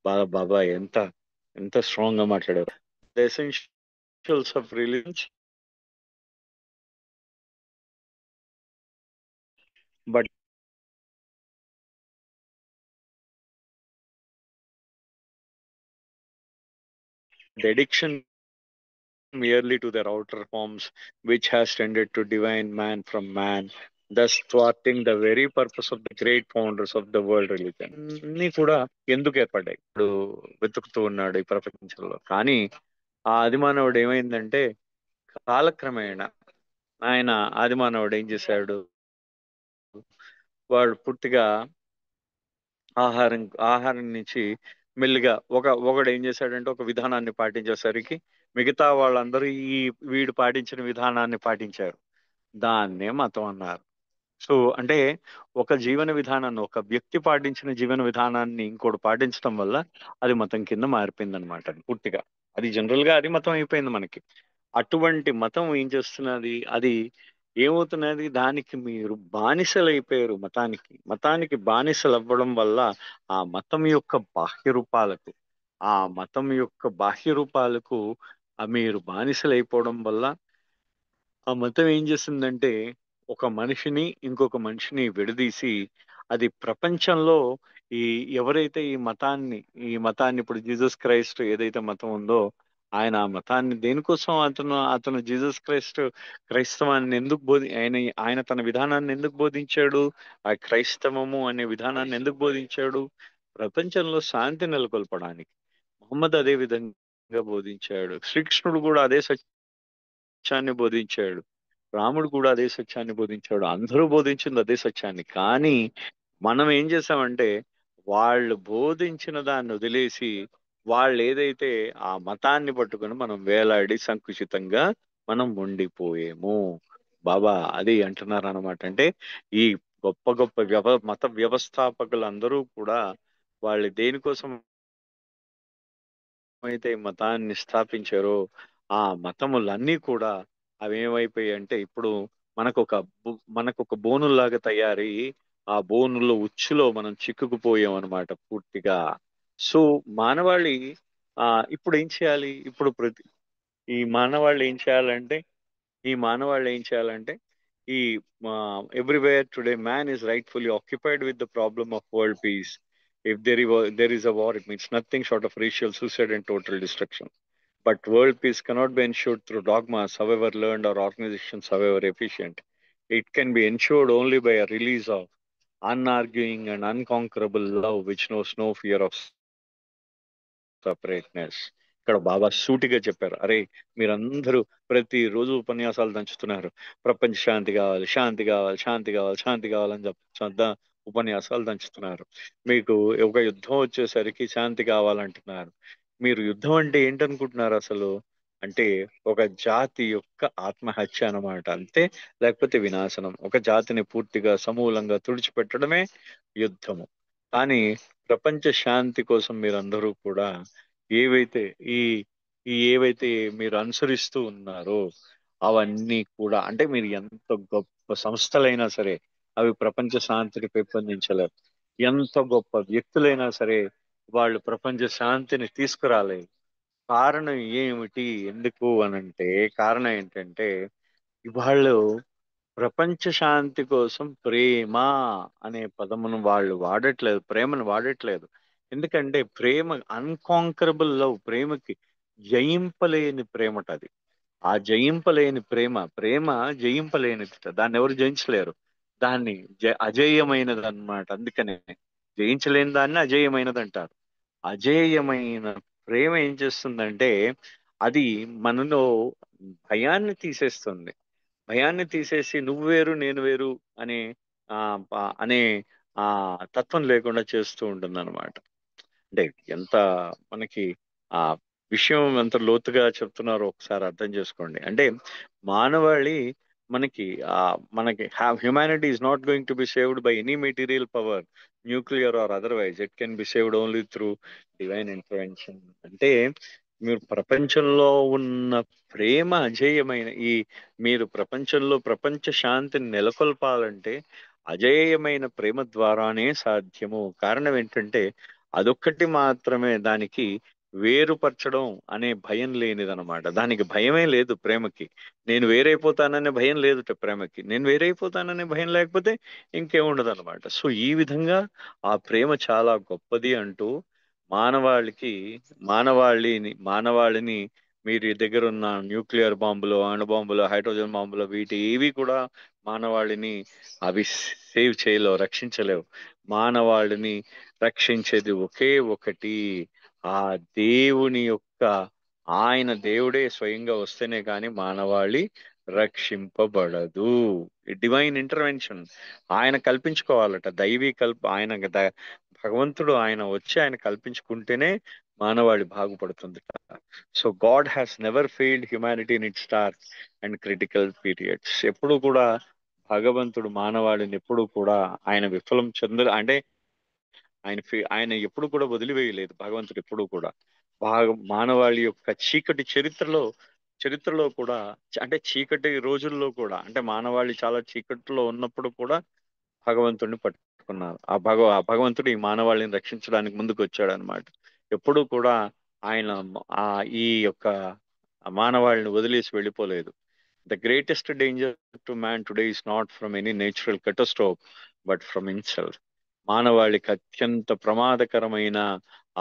బాబా ఎంత ఎంత స్ట్రాంగ్ గా మాట్లాడారు. The essentials of religions, but dediction merely to their outer forms, which has tended to divide man from man, thus thwarting the very purpose of the great founders of the world religion. అన్నీ కూడా ఎందుకు ఏర్పడ్డాయి? ఇప్పుడు వెతుకుతూ ఉన్నాడు ఈ ప్రపంచంలో. కానీ ఆ ఆదిమానవుడు ఏమైందంటే కాలక్రమేణా ఆయన ఆదిమానవుడు ఏం చేశాడు? వాడు పూర్తిగా ఆహారం ఆహారం నుంచి మెల్లిగా ఒకడు ఏం చేశాడంటే ఒక విధానాన్ని పాటించేసరికి మిగతా వాళ్ళందరూ వీడు పాటించిన విధానాన్ని పాటించారు. దాన్నే మతం అన్నారు. సో అంటే ఒక జీవన విధానాన్ని, ఒక వ్యక్తి పాటించిన జీవన విధానాన్ని ఇంకోటి పాటించడం వల్ల అది మతం కింద మారిపోయింది అనమాట పూర్తిగా. అది జనరల్ గా అది మతం అయిపోయింది మనకి. అటువంటి మతం ఏం చేస్తున్నది? అది ఏమవుతున్నది? దానికి మీరు బానిసలు అయిపోయారు. మతానికి బానిసలు అవ్వడం వల్ల ఆ మతం యొక్క బాహ్య రూపాలకు మీరు బానిసలు అయిపోవడం వల్ల ఆ మతం ఏం చేస్తుందంటే ఒక మనిషిని ఇంకొక మనిషిని విడదీసి, అది ప్రపంచంలో ఈ ఎవరైతే ఈ మతాన్ని ఇప్పుడు జీసస్ క్రైస్ట్ ఏదైతే మతం ఉందో, ఆయన ఆ మతాన్ని దేనికోసం అతను జీసస్ క్రైస్తవాన్ని ఎందుకు ఆయన తన విధానాన్ని ఎందుకు బోధించాడు? ఆ క్రైస్తవము అనే విధానాన్ని ఎందుకు బోధించాడు? ప్రపంచంలో శాంతి నెలకొల్పడానికి. ముహమ్మద్ అదే విధంగా బోధించాడు. శ్రీకృష్ణుడు కూడా అదే సత్యాన్ని బోధించాడు. రాముడు కూడా అదే సత్యాన్ని బోధించాడు. అందరూ బోధించింది అదే సత్యాన్ని. కానీ మనం ఏం చేసామంటే వాళ్ళు బోధించిన దాన్ని వదిలేసి వాళ్ళు ఏదైతే ఆ మతాన్ని పట్టుకొని మనం వేలాడి సంకుచితంగా మనం ఉండిపోయేము. బాబా అది అంటున్నారు అనమాట. అంటే ఈ గొప్ప గొప్ప మత వ్యవస్థాపకులందరూ కూడా వాళ్ళు దేనికోసం అయితే ఈ మతాన్ని స్థాపించారో ఆ మతములన్నీ కూడా అవి ఏమైపోయాయి అంటే ఇప్పుడు మనకొక బోనులాగా తయారయ్యి ఆ బోనులో ఉచ్చులో మనం చిక్కుకుపోయాం అనమాట పూర్తిగా. సో మానవాళి ఆ ఇప్పుడు ఏం చేయాలి? ఈ మానవాళి ఏం చేయాలంటే ఈ మానవాళి ఏం చేయాలంటే ఈ everywhere today man is rightfully occupied with the problem of world peace. If there is a war, it means nothing short of racial suicide and total destruction. But world peace cannot be ensured through dogmas, however learned, or organizations, however efficient. It can be ensured only by a release of unarguing and unconquerable love, which knows no fear of separateness. ఇక్కడ బాబా సూటిగా చెప్పారు, అరే మీరందరూ ప్రతిరోజు ఉపన్యాసాలు దంచుతున్నారు, ప్రపంచ శాంతి కావాలి, శాంతి కావాలి, శాంతి కావాలి, శాంతి కావాలని ఉపన్యాసాలు దంచుతున్నారు. మీకు ఒక యుద్ధం వచ్చేసరికి శాంతి కావాలంటున్నారు. మీరు యుద్ధం అంటే ఏంటనుకుంటున్నారు అసలు? అంటే ఒక జాతి యొక్క ఆత్మహత్య అన్నమాట, అంతే. లేకపోతే వినాశనం. ఒక జాతిని పూర్తిగా సమూలంగా తుడిచిపెట్టడమే యుద్ధము. కానీ ప్రపంచ శాంతి కోసం మీరందరూ కూడా ఏవైతే ఈ ఈ ఏవైతే మీరు అనుసరిస్తూ ఉన్నారో అవన్నీ కూడా, అంటే మీరు ఎంత గొప్ప సంస్థలైనా సరే అవి ప్రపంచ శాంతిని పెంపొందించలేరు. ఎంత గొప్ప వ్యక్తులైనా సరే వాళ్ళు ప్రపంచ శాంతిని తీసుకురాలేరు. కారణం ఏమిటి? ఎందుకు అనంటే కారణం ఏంటంటే వాళ్ళు ప్రపంచ శాంతి కోసం ప్రేమ అనే పదమును వాళ్ళు వాడట్లేదు, ప్రేమను వాడట్లేదు. ఎందుకంటే ప్రేమ అన్కాంకరబుల్ లవ్, ప్రేమకి జయింపలేని ప్రేమట అది. ఆ జయింపలేని ప్రేమ జయింపలేనిది. దాన్ని ఎవరు జయించలేరు. దాన్ని అజేయమైనది అన్నమాట. అందుకనే జయించలేని దాన్ని అజేయమైనది అంటారు. అజేయమైన ప్రేమ ఏం చేస్తుందంటే అది మనలో భయాన్ని తీసేస్తుంది. భయాన్ని తీసేసి నువ్వు వేరు నేను వేరు అనే ఆ అనే ఆ తత్వం లేకుండా చేస్తూ ఉంటుంది అనమాట. అంటే ఎంత మనకి ఆ విషయం ఎంత లోతుగా చెప్తున్నారో ఒకసారి అర్థం చేసుకోండి. అంటే మానవాళి మనకి ఆ మనకి humanity is not going to be saved by any material power, nuclear or otherwise. It can be saved only through divine intervention. అంటే మీరు ప్రపంచంలో ఉన్న ప్రేమ అజేయమైన మీరు ప్రపంచంలో ప్రపంచ శాంతిని నెలకొల్పాలంటే అజేయమైన ప్రేమ ద్వారానే సాధ్యము. కారణం ఏంటంటే అదొక్కటి మాత్రమే దానికి వేరుపరచడం అనే భయం లేనిదన్నమాట. దానికి భయమే లేదు ప్రేమకి. నేను వేరైపోతాననే భయం లేదుట ప్రేమకి. నేను వేరైపోతాననే భయం లేకపోతే ఇంకేముండదు అనమాట. సో ఈ విధంగా ఆ ప్రేమ చాలా గొప్పది అంటూ మానవాళికి మానవాళిని మీరు దగ్గర ఉన్న న్యూక్లియర్ బాంబులు, అణుబాంబులు, హైడ్రోజన్ బాంబులు వీటి ఏవి కూడా మానవాళిని అవి సేవ్ చేయలేవు, రక్షించలేవు. మానవాళిని రక్షించేది ఒకే ఒకటి, ఆ దేవుని యొక్క ఆయన దేవుడే స్వయంగా వస్తేనే కానీ మానవాళి రక్షింపబడదు. డివైన్ ఇంటర్వెన్షన్ ఆయన కల్పించుకోవాలట. దైవీ భగవంతుడు ఆయన వచ్చి ఆయన కల్పించుకుంటేనే మానవాళి బాగుపడుతుంది. So God has never failed humanity in it start and critical periods. ఎప్పుడు కూడా భగవంతుడు మానవాళిని ఎప్పుడు కూడా ఆయన విఫలం అంటే ఆయన ఎప్పుడు కూడా వదిలివేయలేదు. భగవంతుడు ఎప్పుడు కూడా మానవాళి యొక్క చీకటి చరిత్రలో కూడా, అంటే చీకటి రోజుల్లో కూడా, అంటే మానవాళి చాలా చీకటిలో ఉన్నప్పుడు కూడా భగవంతుడిని పట్టుకున్నారు. ఆ భగవంతుడు ఈ మానవాళిని రక్షించడానికి ముందుకు వచ్చాడు అనమాట. ఎప్పుడు కూడా ఆయన ఆ ఈ యొక్క మానవాళిని వదిలేసి వెళ్ళిపోలేదు. The greatest danger to man today is not from any natural catastrophe but from himself. మానవాళికి అత్యంత ప్రమాదకరమైన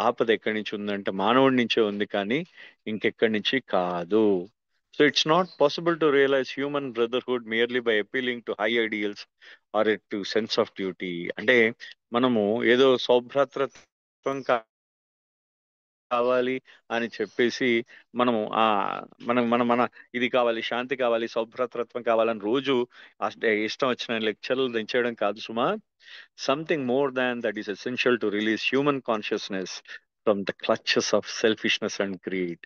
ఆపద ఎక్కడి నుంచి ఉందంటే మానవుడి నుంచే ఉంది, కానీ ఇంకెక్కడి నుంచి కాదు. So it's not possible to realise human brotherhood merely by appealing to high ideals or to sense of duty. అంటే మనము ఏదో సౌభ్రాతృత్వం కావాలి అని చెప్పేసి మనము మనం మన మన ఇది కావాలి, శాంతి కావాలి, సౌభ్రాతృత్వం కావాలని రోజు ఇష్టం వచ్చిన లెక్చర్లు దించేయడం కాదు సుమా. Something more than that is essential to release human consciousness from the clutches of selfishness and greed.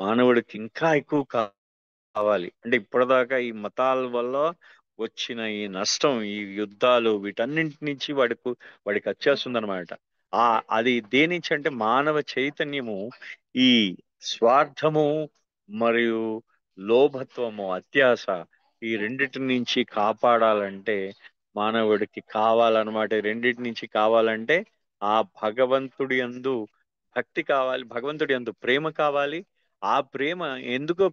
మానవుడికి ఇంకా ఎక్కువ కావాలి. అంటే ఇప్పటిదాకా ఈ మతాల వల్ల వచ్చిన ఈ నష్టం, ఈ యుద్ధాలు, వీటన్నింటి నుంచి వాడికి వచ్చేస్తుంది అనమాట. అది దేని నుంచి అంటే మానవ చైతన్యము ఈ స్వార్థము మరియు లోభత్వము, అత్యాస, ఈ రెండిటి నుంచి కాపాడాలంటే మానవుడికి కావాలన్నమాట. ఈ రెండిటి నుంచి కావాలంటే ఆ భగవంతుడి యందు భక్తి కావాలి, భగవంతుడి యందు ప్రేమ కావాలి. ఆ ప్రేమ ఎందుకో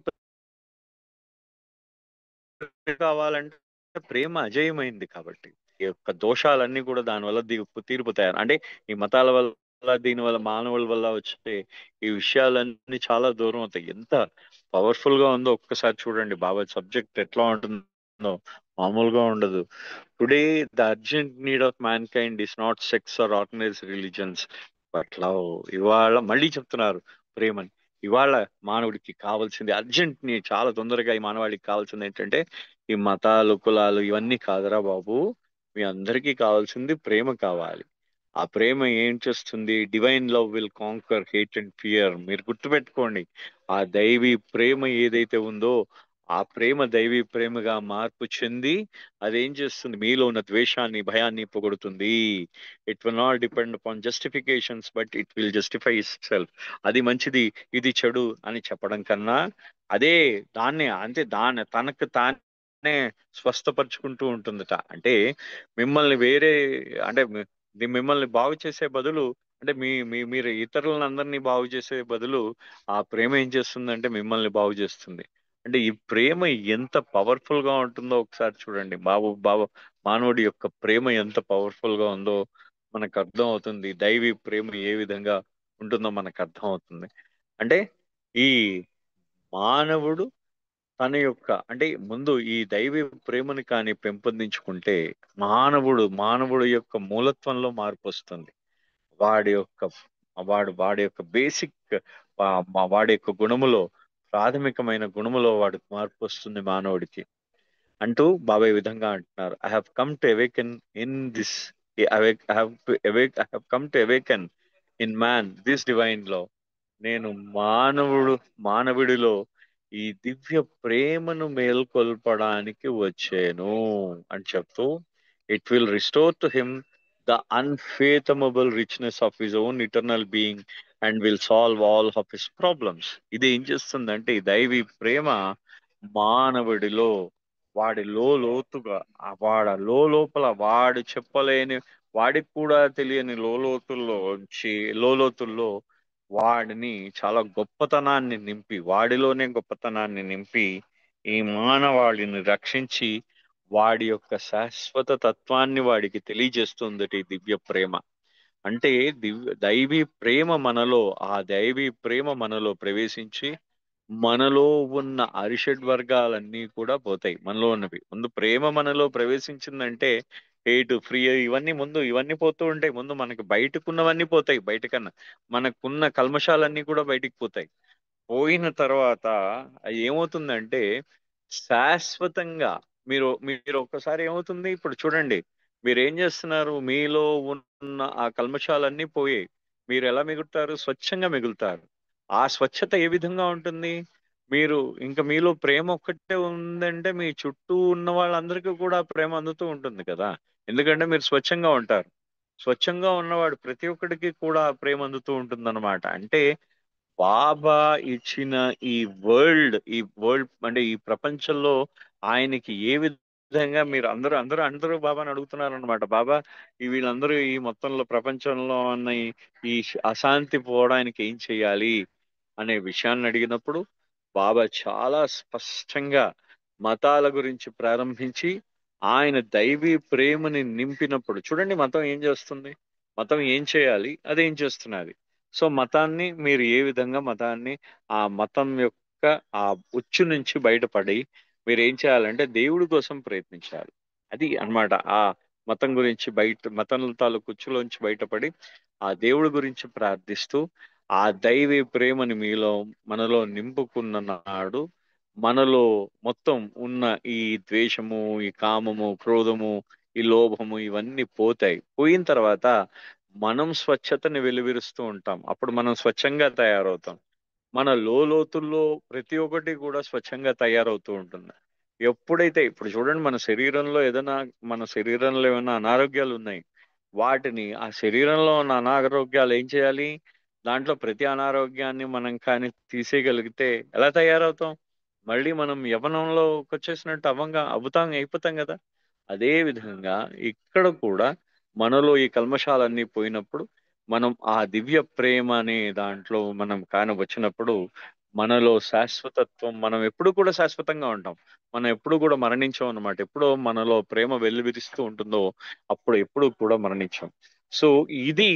కావాలంటే ప్రేమ అజేయమైంది కాబట్టి ఈ యొక్క దోషాలన్నీ కూడా దానివల్ల తీరిపోతాయి. అంటే ఈ మతాల వల్ల, దీని వల్ల, మానవుల వల్ల వచ్చే ఈ విషయాలన్నీ చాలా దూరం అవుతాయి. ఎంత పవర్ఫుల్ గా ఉందో ఒక్కసారి చూడండి. బాబా సబ్జెక్ట్ ఎట్లా ఉంటుందో మామూలుగా ఉండదు. Today the urgent need of mankind is not sects or organise religions but love. ఇవాళ మళ్ళీ చెప్తున్నారు ప్రేమని. ఇవాళ మానవుడికి కావాల్సింది అర్జెంట్ ని, చాలా తొందరగా ఈ మానవాళికి కావాల్సింది ఏంటంటే ఈ మతాలు, కులాలు ఇవన్నీ కాదురా బాబు. మీ అందరికీ కావాల్సింది ప్రేమ కావాలి. ఆ ప్రేమ ఏం చేస్తుంది? Divine love will canker hate and fear. మీరు గుర్తుపెట్టుకోండి, ఆ దైవీ ప్రేమ ఏదైతే ఉందో ఆ ప్రేమ దైవీ ప్రేమగా మార్పు చెంది అదేం చేస్తుంది? మీలో ఉన్న ద్వేషాన్ని, భయాన్ని పొగడుతుంది. It will not depend upon justifications but it will justify itself. అది మంచిది, ఇది చెడు అని చెప్పడం కన్నా అదే తనకు తానే స్వస్థపరుచుకుంటూ ఉంటుందట. అంటే మిమ్మల్ని వేరే అంటే మిమ్మల్ని బాగు చేసే బదులు, అంటే మీరు ఇతరులందరినీ బాగు చేసే బదులు ఆ ప్రేమ ఏం చేస్తుందంటే మిమ్మల్ని బాగు చేస్తుంది. అంటే ఈ ప్రేమ ఎంత పవర్ఫుల్ గా ఉంటుందో ఒకసారి చూడండి. మానవుడి యొక్క ప్రేమ ఎంత పవర్ఫుల్ గా ఉందో మనకు అర్థం అవుతుంది. దైవీ ప్రేమ ఏ విధంగా ఉంటుందో మనకు అర్థం అవుతుంది. అంటే ఈ మానవుడు తన యొక్క, అంటే ముందు ఈ దైవీ ప్రేమని కానీ పెంపొందించుకుంటే మానవుడు యొక్క మూలత్వంలో మార్పు వస్తుంది. వాడి యొక్క వాడి యొక్క బేసిక్ వాడి యొక్క గుణములో ప్రాథమికమైన గుణములో వాడికి మార్పు వస్తుంది మానవుడికి అంటూ బాబా ఈ విధంగా అంటున్నారు. I have come to awaken in this I have come to awaken in man this divine లో. నేను మానవుడిలో ఈ దివ్య ప్రేమను మేల్కొల్పడానికి వచ్చాను అని చెప్తూ, it will restore to him the unfathomable richness of his own eternal being and will solve all of his problems. ఇది ఏం చేస్తుందంటే ఈ దైవీ ప్రేమ మానవుడిలో వాడి లోతుగా వాడ లోపల వాడు చెప్పలేని, వాడికి కూడా తెలియని లోతుల్లో వాడిని చాలా గొప్పతనాన్ని నింపి, వాడిలోనే గొప్పతనాన్ని నింపి ఈ మానవాళిని రక్షించి వాడి యొక్క శాశ్వత తత్వాన్ని వాడికి తెలియజేస్తుంది ఈ దివ్య ప్రేమ. అంటే దైవీ ప్రేమ మనలో, ఆ దైవీ ప్రేమ మనలో ప్రవేశించి మనలో ఉన్న అరిషడ్ వర్గాలన్నీ కూడా పోతాయి. మనలో ఉన్నవి ముందు ప్రేమ మనలో ప్రవేశించిందంటే హేటు ఫ్రీ ఇవన్నీ పోతూ ఉంటాయి. ముందు మనకి బయటకున్నవన్నీ పోతాయి. బయటకన్నా మనకున్న కల్మషాలన్నీ కూడా బయటికి పోతాయి. పోయిన తర్వాత అది ఏమవుతుందంటే శాశ్వతంగా మీరు మీరు ఒక్కసారి ఏమవుతుంది ఇప్పుడు చూడండి, మీరు ఏం చేస్తున్నారు, మీలో ఉన్న ఆ కల్మషాలన్నీ పోయాయి. మీరు ఎలా మిగులుతారు? స్వచ్ఛంగా మిగులుతారు. ఆ స్వచ్ఛత ఏ విధంగా ఉంటుంది? మీరు ఇంకా మీలో ప్రేమ ఒక్కటే ఉందంటే మీ చుట్టూ ఉన్న వాళ్ళందరికీ కూడా ప్రేమ అందుతూ ఉంటుంది కదా. ఎందుకంటే మీరు స్వచ్ఛంగా ఉంటారు. స్వచ్ఛంగా ఉన్నవాడు ప్రతి ఒక్కడికి కూడా ప్రేమ అందుతూ ఉంటుందన్నమాట. అంటే బాబా ఇచ్చిన ఈ వరల్డ్ అంటే ఈ ప్రపంచంలో ఆయనకి ఏ విధంగా మీరు అందరూ బాబాని అడుగుతున్నారు అనమాట. బాబా వీళ్ళందరూ ఈ మొత్తంలో ప్రపంచంలో ఉన్న ఈ అశాంతి పోవడానికి ఏం చేయాలి అనే విషయాన్ని అడిగినప్పుడు బాబా చాలా స్పష్టంగా మతాల గురించి ప్రారంభించి ఆయన దైవీ ప్రేమని నింపినప్పుడు చూడండి మతం ఏం చేస్తుంది, మతం ఏం చేయాలి, అదేం చేస్తున్నది. సో మతాన్ని మీరు ఏ విధంగా ఆ మతం యొక్క ఆ ఉచ్చు నుంచి బయటపడి మీరు ఏం చేయాలంటే దేవుడి కోసం ప్రయత్నించాలి. అది అన్నమాట. ఆ మతం తాలూకు ఉచ్చులోంచి బయటపడి ఆ దేవుడి గురించి ప్రార్థిస్తూ ఆ దైవీ ప్రేమని మనలో నింపుకున్న నాడు మనలో మొత్తం ఉన్న ఈ ద్వేషము, ఈ కామము, క్రోధము, ఈ లోభము ఇవన్నీ పోతాయి. పోయిన తర్వాత మనం స్వచ్ఛతని వెలువరుస్తూ ఉంటాం. అప్పుడు మనం స్వచ్ఛంగా తయారవుతాం. మన లోతుల్లో ప్రతి ఒక్కటి కూడా స్వచ్ఛంగా తయారవుతూ ఉంటుంది. ఎప్పుడైతే ఇప్పుడు చూడండి మన శరీరంలో ఏమైనా అనారోగ్యాలు ఉన్నాయి, వాటిని ఆ శరీరంలో ఉన్న అనారోగ్యాలు ఏం చేయాలి, దాంట్లో ప్రతి అనారోగ్యాన్ని మనం కానీ తీసేయగలిగితే ఎలా తయారవుతాం, మళ్ళీ మనం యవ్వనంలోకి వచ్చేసినట్టు అయిపోతాం కదా. అదే విధంగా ఇక్కడ కూడా మనలో ఈ కల్మషాలన్నీ పోయినప్పుడు మనం ఆ దివ్య ప్రేమ అనే దాంట్లో మనం కాని వచ్చినప్పుడు మనలో శాశ్వతత్వం, మనం ఎప్పుడు కూడా శాశ్వతంగా ఉంటాం. మనం ఎప్పుడు కూడా మరణించాం అన్నమాట. ఎప్పుడో మనలో ప్రేమ వెల్లివిరుస్తూ ఉంటుందో అప్పుడు ఎప్పుడు కూడా మరణించాం. సో ఇది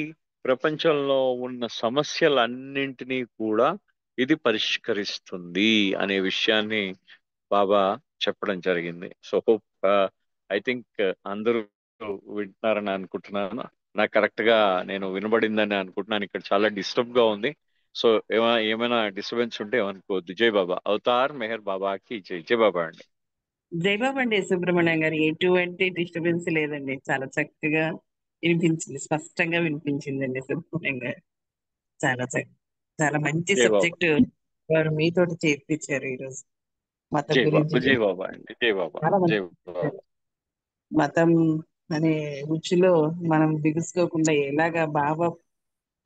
ప్రపంచంలో ఉన్న సమస్యలన్నింటినీ కూడా ఇది పరిష్కరిస్తుంది అనే విషయాన్ని బాబా చెప్పడం జరిగింది. సో హోప్ ఐ థింక్ అందరూ వింటున్నారని అనుకుంటున్నాను. నాకు కరెక్ట్ గా నేను వినబడిందని అనుకుంటున్నాను. ఇక్కడ చాలా డిస్టర్బ్ గా ఉంది. సో ఏమైనా డిస్టర్బెన్స్ ఉంటే ఏమనుకోవద్దు. జై బాబా. అవతార్ మెహర్ బాబాకి జై. జై బాబా అండి. జయబాబు అండి సుబ్రహ్మణ్యం గారు, ఎటువంటి డిస్టర్బెన్స్ లేదండి. చాలా చక్కగా వినిపించింది, స్పష్టంగా వినిపించిందండి సుబ్రహ్మణ్యం గారు. చాలా చాలా మంచి జై బాబా. సబ్జెక్ట్ వారు మీతోటి చేర్పించారు ఈరోజు. మతం జై గురించి బాబా. జై బాబా అండి. జై బాబా. చాలా మంచి జై బాబా. చెప్పారు. మతం అనే రుచిలో మనం బిగుసుకోకుండా ఎలాగా బాబా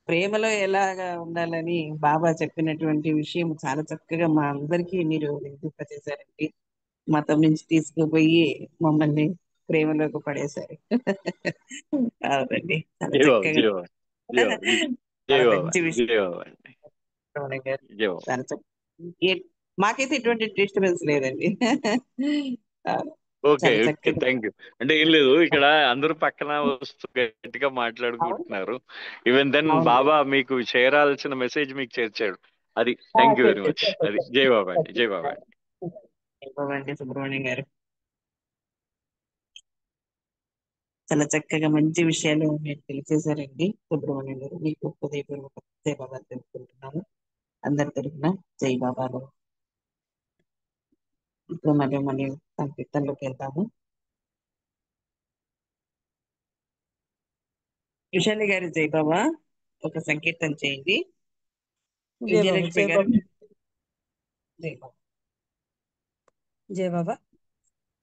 ప్రేమలో ఎలాగా ఉండాలని బాబా చెప్పినటువంటి విషయం చాలా చక్కగా మా అందరికీ మీరు వినిపింపచేశారండి. మతం నుంచి తీసుకుపోయి మమ్మల్ని ప్రేమలోకి పడేశారు. అవునండి, చాలా జై బాబా. చక్కగా జై బాబా. జై బాబా. జై చాలా బాబా మంచి అండి. విషయం జై బాబా అండి. రమణ గారు. జై బాబా. చాలా మాకైతే ఎటువంటి డిస్టర్బెన్స్ లేదండి. ఆ, ఓకే చాలా ఓకే చక్కగా. Thank you. అంటే ఏం లేదు, ఇక్కడ అందరూ పక్కన వస్తూ గట్టిగా అవును, మాట్లాడుకుంటున్నారు. ఈవెన్ దెన్ అవును. బాబా మీకు చేరాల్సిన మెసేజ్ మీకు చేర్చాడు. అది థ్యాంక్ యూ వెరీ మచ్. అది జై బాబా అండి. జై బాబా అండి. అయిపోవండి సుబ్రహ్మణ్యం గారు. చాలా చక్కగా మంచి విషయాలు మీరు తెలియజేశారండి సుబ్రహ్మణ్యం గారు. మీకు హృదయపూర్వక జై బాబా తెలుపుకుంటున్నాము అందరి తరఫున. జై బాబా. ఇప్పుడు మనం సంకీర్తనలోకి వెళ్తాము. విశాలి గారు జై బాబా ఒక సంకీర్తన చేయండి. జై బాబా, విజయలక్ష్మి జై గారు బాబా, జై బాబా. జై బాబా.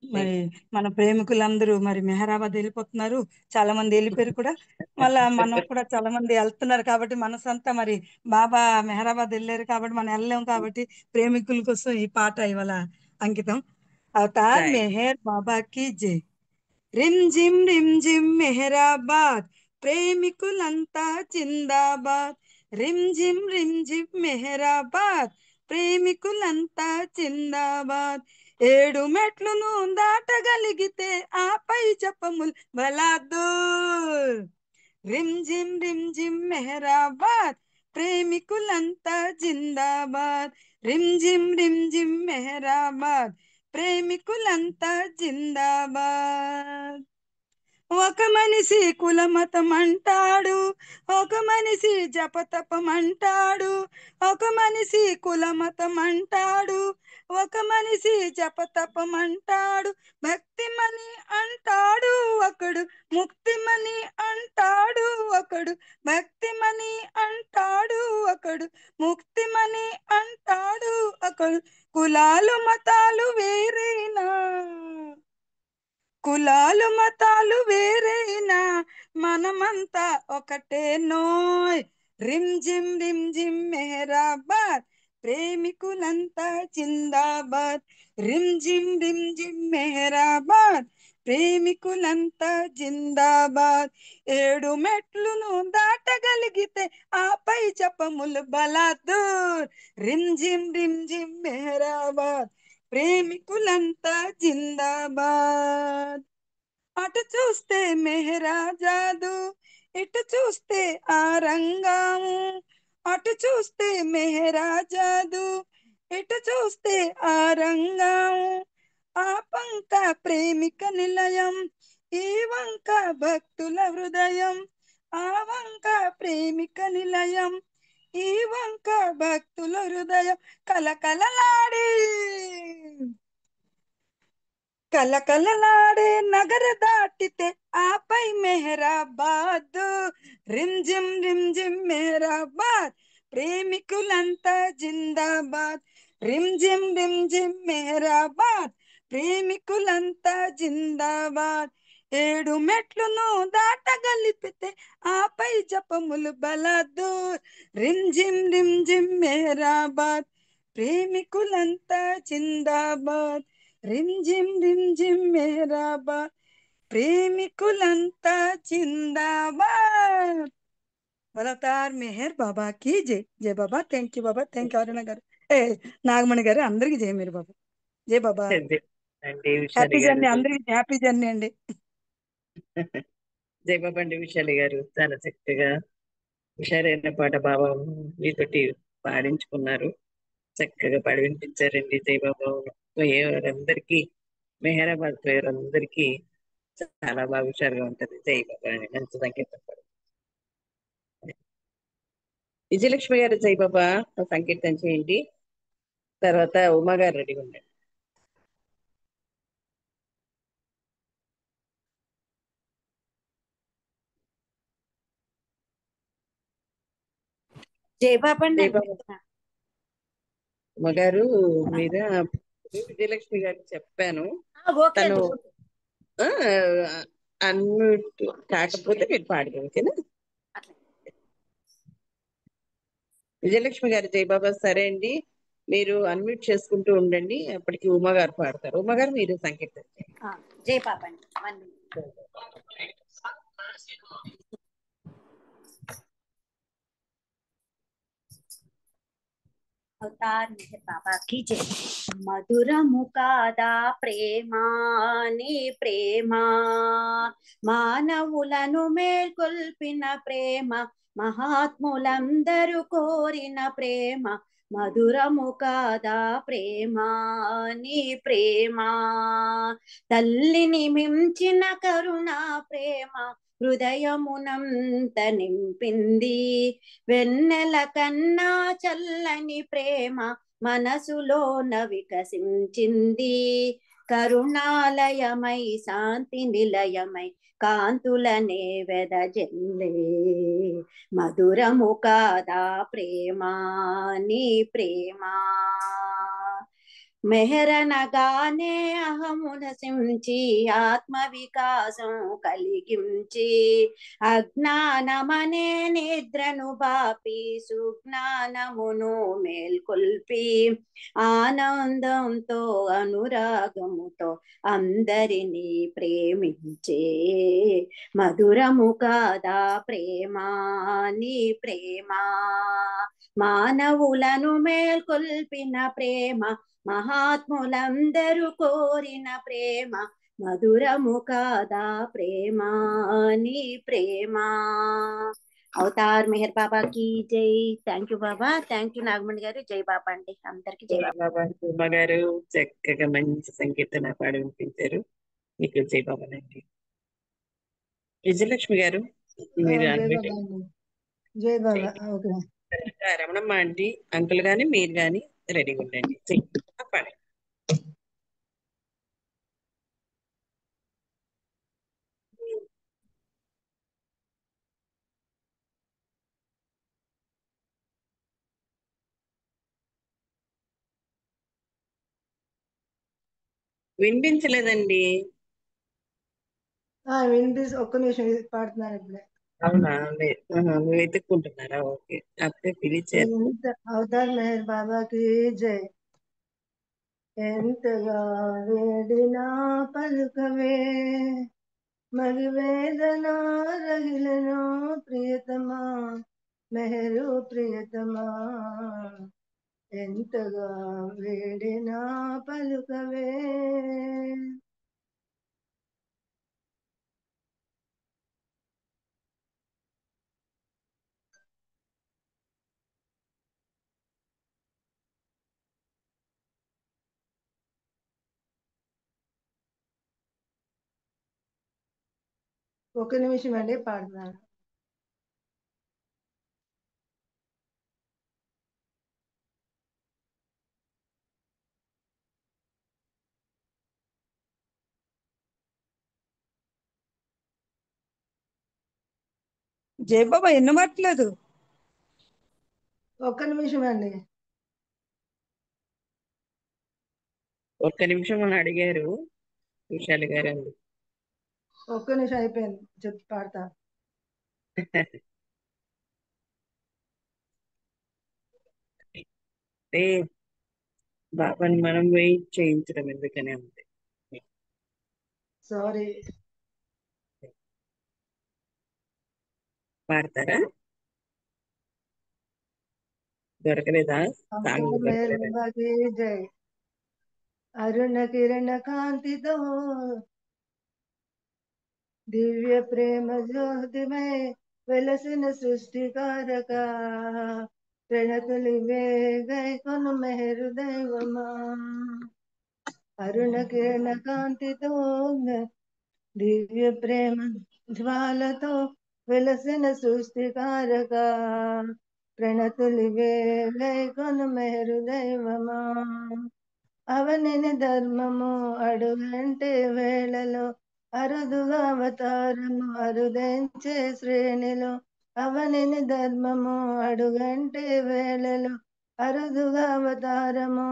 జై మరి మన ప్రేమికులందరూ మరి మెహరాబాద్ వెళ్ళిపోతున్నారు, చాలా మంది వెళ్ళిపోయారు కూడా. మళ్ళా మనం కూడా చాలా మంది వెళ్తున్నారు కాబట్టి మనసంతా మరి బాబా మెహరాబాద్ వెళ్ళారు కాబట్టి మనం వెళ్ళలేం కాబట్టి ప్రేమికుల కోసం ఈ పాట ఇవాళ అంకితం. అవతార్ జై మెహర్ బాబా కి జై. రిమ్ జిమ్ మెహరాబాద్, ప్రేమికులంతా జిందాబాద్. రిమ్ జిమ్ మెహరాబాద్, ప్రేమికులంతా జిందాబాద్. 7 మెట్లును దాటగలిగితే ఆపై జపముల్ బలాదూర్. రిమ్ జిమ్ మెహరాబాద్, ప్రేమికులంతా జిందాబాద్. రిమ్ జిమ్ మెహరాబాద్, ప్రేమికులంతా జిందాబాద్. ఒక మనిషి కులమతం అంటాడు, ఒక మనిషి జపతపం అంటాడు. ఒక మనిషి కులమతం అంటాడు, ఒక మనిషి జపతపం అంటాడు. భక్తిమని అంటాడు ఒకడు, ముక్తిమని అంటాడు ఒకడు. భక్తిమని అంటాడు ఒకడు, ముక్తిమని అంటాడు ఒకడు. కులాలు మతాలు వేరేనా, కులాలు మతాలు వేరైనా మనమంతా ఒకటే నోయ్. రిమ్ జిమ్ మెహరాబాద్, ప్రేమికులంతా జిందాబాద్. రిమ్ జిమ్ మెహరాబాద్, ప్రేమికులంతా జిందాబాద్. 7 మెట్లును దాటగలిగితే ఆపై జపములు బలాదూర్. రిమ్ జిమ్ మెహరాబాద్, ప్రేమికులంతా జిందాబాద్. అటు చూస్తే మెహరాజాదు, ఇటు చూస్తే ఆరంగాము. అటు చూస్తే మెహరాజాదు, ఇటు చూస్తే ఆరంగాము. ఆ పంక ప్రేమిక నిలయం, ఈ వంక భక్తుల హృదయం. ఆ వంక ప్రేమిక నిలయం, ఈ వంక భక్తుల హృదయం. కలకలలాడే కలకలలాడే నగర దాటితే ఆపై మెహరాబాద్. రిమ్ జిమ్ మెహరాబాద్, ప్రేమికులంతా జిందాబాద్. రిమ్ జిమ్ మెహరాబాద్, ప్రేమికులంతా జిందాబాద్. 7 మెట్లును దాటగలిపితే ఆపై జపములు బలాదూర్. రిమ్ జిమ్ మెహరాబాద్, ప్రేమికులంతా జిందాబాద్. రిమ్ జిమ్ మెహరాబాద్, ప్రేమికులంతా జిందాబాద్. అవతార్ మెహర్ బాబా కి జై. జై Baba. Thank you Baba, thank you Aruna గారు, ఏ నాగమణి గారు, అందరికి జై మీరు బాబా. జై బాబా. జై అండి విశాలి హ్యాపీ గారు జర్నీ, అందరికి హ్యాపీ జర్నీ అండి. జై బాబా అండి. విశాలి గారు చాలా చక్కగా హుషారైన పాట బాబా మీతోటి పాడించుకున్నారు. చక్కగా పాడి వినిపించారండి. జై బాబా పోయేవారందరికీ, మెహరాబాద్ పోయేవారందరికీ చాలా బాగా హుషారుగా ఉంటది. జై బాబా అని మంచి సంకేతం. విజయలక్ష్మి గారు జై బాబా సంకీర్తన చేయండి. తర్వాత ఉమా గారు రెడీ ఉండండి. జై బాబా జై బాబా. ఉమా గారు మీద విజయలక్ష్మి గారికి చెప్పాను, ఓకే తను అండి. అన్మ్యూట్ కాకపోతే మీరు పాడదు. ఓకేనా విజయలక్ష్మి గారు జై బాబా. సరే అండి, మీరు అన్మ్యూట్ చేసుకుంటూ ఉండండి, అప్పటికి ఉమా గారు పాడతారు. ఉమా గారు మీరు సంకీర్తన చేయండి. జై బాబా అండి. అవతార్ మెహర్ బాబా కి జై. మధురము కాదా ప్రేమ, నీ ప్రేమ, మానవులను మేల్కొల్పిన ప్రేమ, మహాత్ములందరూ కోరిన ప్రేమ. మధురము కాదా ప్రేమ, నీ ప్రేమ, తల్లిని మించిన కరుణా ప్రేమ హృదయమునంత నింపింది. వెన్నెల కన్నా చల్లని ప్రేమ మనసులోన వికసించింది. కరుణాలయమై శాంతి నిలయమై కాంతులనే వెదజల్లే. మధురము కాదా ప్రేమ నీ ప్రేమ. మెహరనగానే అహము నశించి ఆత్మ వికాసం కలిగించి అజ్ఞానమనే నిద్రను బాపి సుజ్ఞానమును మేల్కొల్పి ఆనందంతో అనురాగముతో అందరినీ ప్రేమించే. మధురము కాదా ప్రేమ నీ ప్రేమ. మానవులను మేల్కొల్పిన ప్రేమ, మహాత్ములందరూ కోరిన ప్రేమ. మధురము కాదా ప్రేమ నీ ప్రేమ. అవతార్ మెహర్ బాబా కి జై. Thank you Baba. Thank you Nagamani గారు. జై బాబా అండి. అందరికి జై బాబా. బాబా శోభ గారు చక్కగా మంచి సంకీర్తన పాడి వినిపించారు. మీకు జై బాబానండి. విజయలక్ష్మి గారు మీరు జై అన్మ్యూట్ బాబా అండి. జై బాబా. ఓకే. రమణమ్మ ఆంటీ అంకుల్ గాని మీరు గాని రెడీగా ఉండండి. పాడి. వినిపించలేదండి. వినిపిస్తుంది. ఒక్క నిమిషం పాడుతున్నాను ఇప్పుడే. అవునా నువ్వు వెతుక్కుంటున్నారా? ఓకే. అప్పుడే పిలిచారు. అవతార్ మెహర్ బాబాకి జై. ఎంతగా వేడినా పలుకవే మరి వేదన రగిలను ప్రియతమా మెహరు ప్రియతమా. ఎంతగా వేడినా పలుకవే. ఒక నిమిషం అండి పాడుతున్నాను. జై బాబా ఎన్నమట్లేదు. ఒక్క నిమిషం అండి. ఒక్క నిమిషం అని అడిగారు విశాల్ గారు అండి. ఒక్క నిమిషం అయిపోయింది. చెప్పి పాడతా. అంటే బాబాని మనం వెయిట్ చేయించడం ఎందుకని అంతే. సారీ. పాడతారా? దొరకలేదా? సాంగ్ అవతార్ మెహర్ దొరకలేదా? బాబాకి జై. అరుణ కిరణ కాంతితో దివ్య ప్రేమ జ్యోతిమై వెలసిన సృష్టికారక ప్రణతులివే గైకొను మెహరు దైవమా. అరుణ కిరణ కాంతితో దివ్య ప్రేమ జ్వాలతో వెలసిన సృష్టికారక ప్రణతులివే గైకొను మెహరు దైవమా. అవనిని ధర్మము అడుగంటే వేళలో అరుదుగా అవతారము అరుదెంచే శ్రేణిలో. అవనిని ధర్మము అడుగంటే వేళలో అరుదుగా అవతారము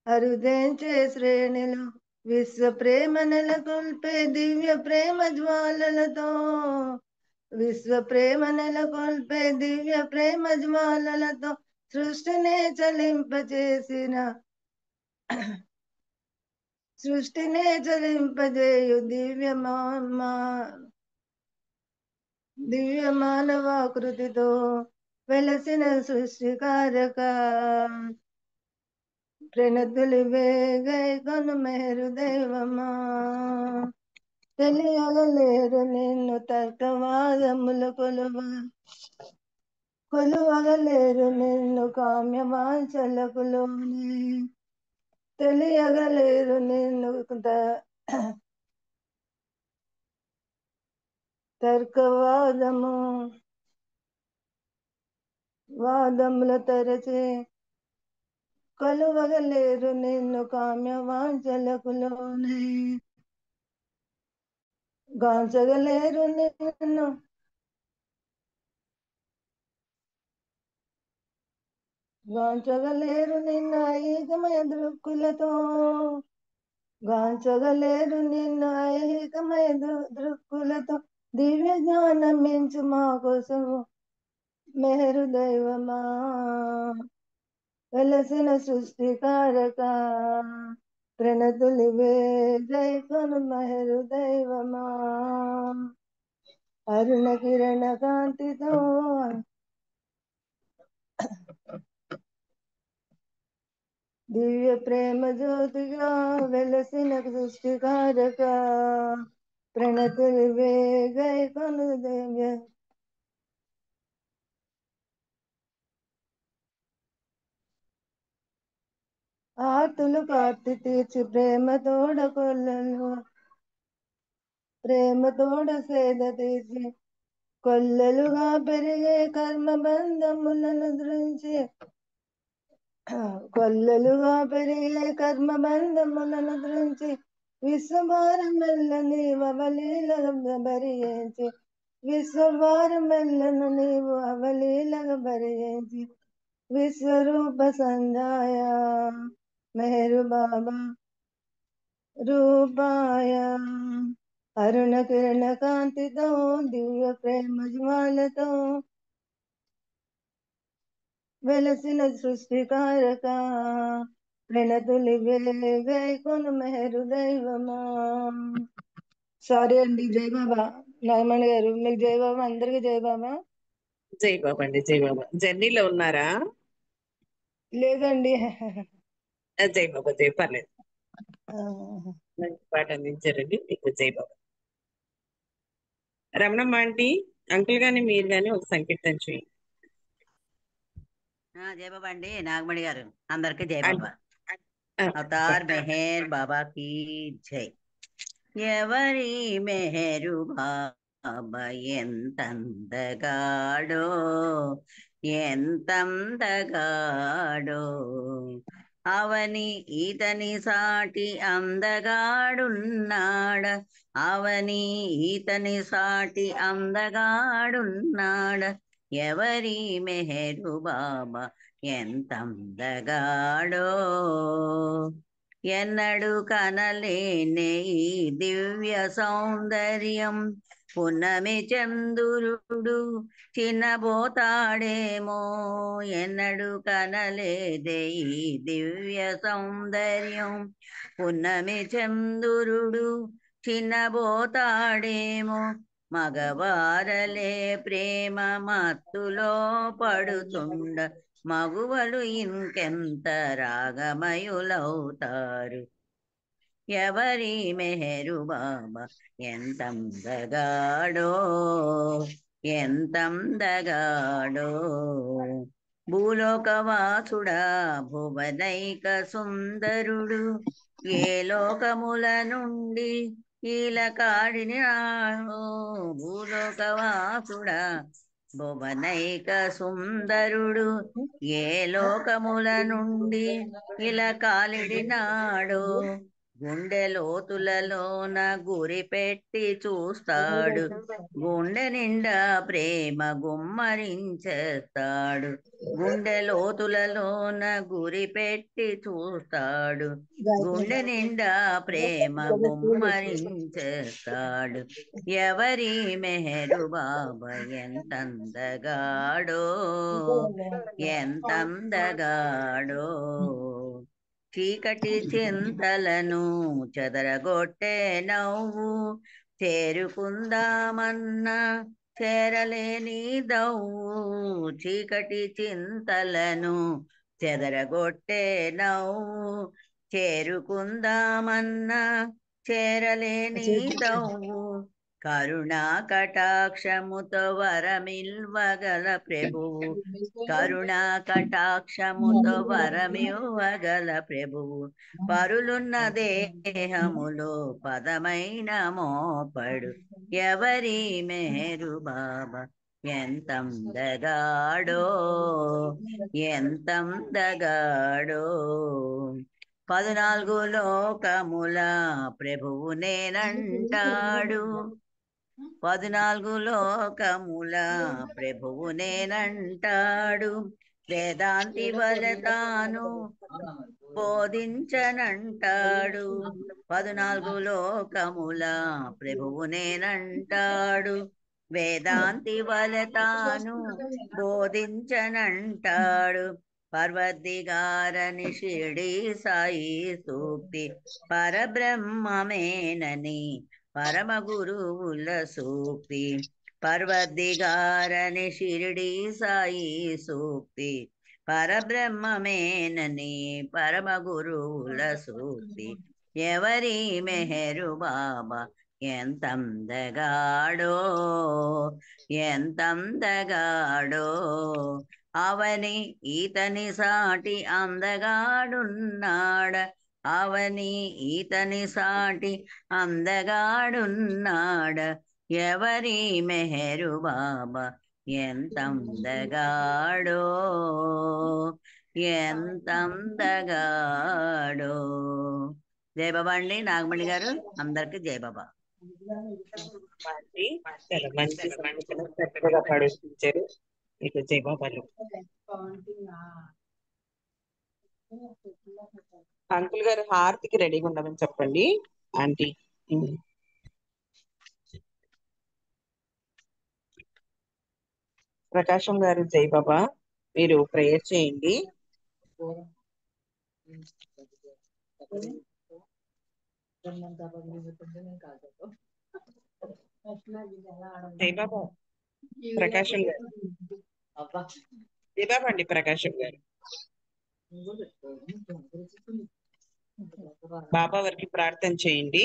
అరుదెంచే శ్రేణిలో. విశ్వ ప్రేమ నెలకొల్పే దివ్య ప్రేమ జ్వాలలతో విశ్వ ప్రేమ నెలకొల్పే దివ్య ప్రేమ జ్వాలలతో సృష్టినే చలింపజేయు దివ్య మానవాకృతితో వెలసిన సృష్టికారక ప్రణతులివే గైకొను మెహరు దైవమా. తెలియగలేరు నిన్ను తర్కవాదములు కొలువగలేరు నిన్ను కామ్యవాంఛలకు లోని. తెలియగలేరు నిన్ను తర్కవాదము వాదముల తరచే కలువగలేరు నిన్ను కామ్య వాంఛలకు లోనే గాంచగలేరు నిన్ను గాంచగలేరు నిన్ను ఐకమయ దృక్కులతో గాంచగలేరు నిన్ను ఐకమయ దృక్కులతో దివ్య జ్ఞానం మించు మా కోసం మెహరు దైవమా వెలసిన సృష్టికారక ప్రణతులివే జైకొను మెహరు దైవమా అరుణ కిరణ కాంతితో దివ్య ప్రేమ జ్యోతిగా వెలసిన సృష్టికారక ప్రణతులివే జైకొను దివ్య ఆర్తులు కార్తి తీర్చి ప్రేమ తోడ కొల్లలు ప్రేమ తోడ సేద తీర్చి కొల్లలుగా పెరిగే కర్మ బంధములను దృంచి కొల్లలుగా పెరిగే కర్మ బంధములను దృంచి విశ్వభారం మెల్ల నీవు అవలీలగా భరించి విశ్వభారం మెల్లను నీవు అవలీలగా భరించి విశ్వరూప సంజాయ మెహరు బాబా రూపాయ అరుణ కిరణ కాంతితో దివ్య ప్రేమ జ్వాలతో వెలసిన సృష్టికారక ప్రణతులి వేగైకొను మెహరు దైవమా. సారీ అండి. జై బాబా. నాగమణి గారు మీకు జై బాబా, అందరికి జై బాబా. జై బాబా అండి, జై బాబా. జర్నీలో ఉన్నారా? లేదండి. జై బాబా, జై పర్లేదు. మంచి పాట అందించారండి, మీకు జై బాబా. రమణమ్మ ఆంటీ, అంకుల్ గాని మీరు గాని ఒక సంకీర్తన చేయండి. జై బాబా అండి. నాగమణి గారు అందరికి జై బాబా. ఆ, అవతార్ మెహర్ బాబా की జై. ఎవరి మెహరు బాబా ఎంతందగాడో ఎంతందగాడో, అవని ఈతని సాటి అందగాడున్నాడ, అవని ఈతని సాటి అందగాడున్నాడ, ఎవరి మెహరు బాబా ఎంతందగాడో, ఎన్నడు కనలేనే ఈ దివ్య సౌందర్యం, పున్నమి చంద్రుడు చిన్నబోతాడేమో, ఎన్నడు కనలేదే ఈ దివ్య సౌందర్యం, పున్నమి చంద్రుడు చిన్నబోతాడేమో, మగవారలే ప్రేమ మత్తులో పడుతుండ, మగువలు ఇంకెంత రాగమయులవుతారు, ఎవరి మెహరు బాబా ఎంతందగాడో ఎంతందగాడో, భూలోకవాసుడా భువనైక సుందరుడు, ఏ లోకముల నుండి ఈలకాడిని రాడో, భూలోకవాసుడా భువనైక సుందరుడు, ఏ లోకముల నుండి ఇలా కాలిడినాడో, గుండె లోతులలోన గురి పెట్టి చూస్తాడు, గుండె నిండా ప్రేమ గుమ్మరించేస్తాడు, గుండె లోతులలోన గురి పెట్టి చూస్తాడు, గుండె నిండా ప్రేమ గుమ్మరించేస్తాడు, ఎవరి మెహరు బాబా ఎంతందగాడో ఎంతందగాడో, చీకటి చింతలను చెదరగొట్టే నవ్వు, చేరుకుందామన్నా చేరలేని దవ్వు, చీకటి చింతలను చెదరగొట్టే నవ్వు, చేరుకుందామన్నా చేరలేని దవ్వు, కరుణా కటాక్షముతో వరమిల్వగల ప్రభువు, కరుణా కటాక్షముతో వరమివ్వగల ప్రభువు, పరులున్న దేహములో పదమైన మోపడు, ఎవరి మెహరు బాబా ఎంతందగాడో ఎంతందగాడో 14 లోకముల ప్రభువు నేనంటాడు 14 లోకముల ప్రభువు నేనంటాడు వేదాంతి వలె తాను బోధించనంటాడు 14 లోకముల ప్రభువు నేనంటాడు వేదాంతి వలె తాను బోధించనంటాడు పర్వదిగారని షిరిడి సాయి సూక్తి పరబ్రహ్మమేనని పరమ గురువుల సూక్తి పర్వదిగారని షిరిడి సాయి సూక్తి పరబ్రహ్మమేనని పరమ గురువుల సూక్తి ఎవరి మెహరు బాబా ఎంతందగాడో ఎంతందగాడో అవని ఈతని సాటి అందగాడున్నాడ అవని ఈతని సాటి అందగాడున్నాడ ఎవరి మెహరు బాబా ఎంతందగాడో ఎంతందగాడో జై బాబా అండి నాగమణి గారు అందరికి జై బాబా అండి చాలా మంచి సంఘటన చక్కగా పాడించారు మీకు జయబాబాలు. అంకుల్ గారు హారతికి రెడీగా ఉండమని చెప్పండి ఆంటీ. ప్రకాశం గారు జయబాబా మీరు ప్రేయర్ చేయండి. జయబాబా ప్రకాశం గారు జయబాబా అండి ప్రకాశం గారు బాబా వారికి ప్రార్థన చేయండి.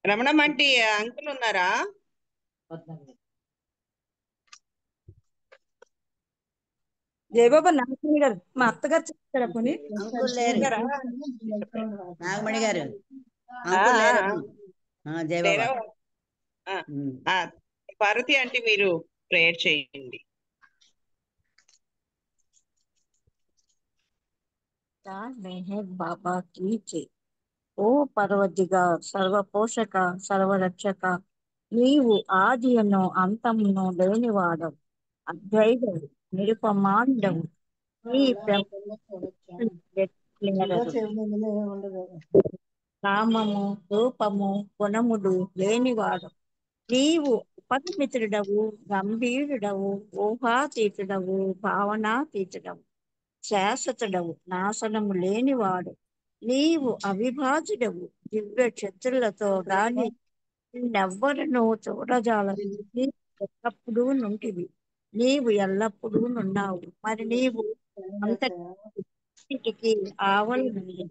రమణం అంటే అంకుల్ ఉన్నారా? జయబాబా నాగమణి గారు మా అత్తగారు చెప్తారా పోనీ? అంకుల్ లేరు ఉన్నారా? నాగమణి గారు అంకుల్ లేరు జై బాబా పార్వతి అంటే మీరు ప్రేయర్ చేయండి. మెహర్ బాబా की जय। ఓ పర్వదిగార్ సర్వపోషక సర్వరక్షక నీవు ఆదియను అంతమును లేనివాడవు అద్వైతవు నిరుపమాండవు నీ నామము రూపము గుణములు లేనివాడు నీవు ఉపమిత్రుడవు గంభీరుడవు ఊహాతీతుడవు భావనాతీతుడవు శాశ్వతుడవు నాశనము లేనివాడు నీవు అవిభాజుడవు దివ్య చతులతో గాని నిన్నెవ్వరను చూడజాలరు నీవు ఎల్లప్పుడూ నుంటివి నీవు ఎల్లప్పుడూ నున్నావు మరి నీవు అంతటికి ఆవలనుంది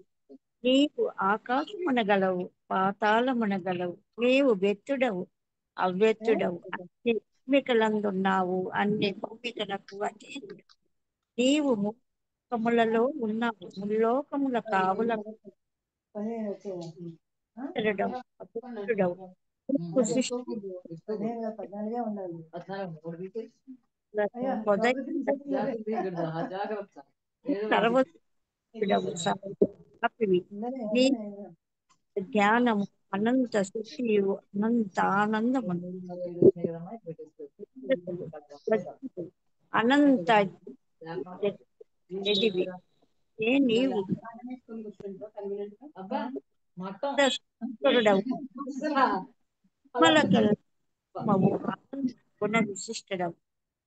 నీవు ఆకాశమునగలవు పాతాళమునగలవు నీవు వ్యక్తుడవు అవ్యక్తుడవు అన్ని భూమికలందున్నావు అన్ని భూమికలకు అతీతుడు నీవు ముఖములలో ఉన్నావు ముల్లోకముల కావుల అభ్యుడవు జ్ఞానము అనంత శక్తియు అనంత ఆనందము అనంత నీవు గుణ విశిష్టడవు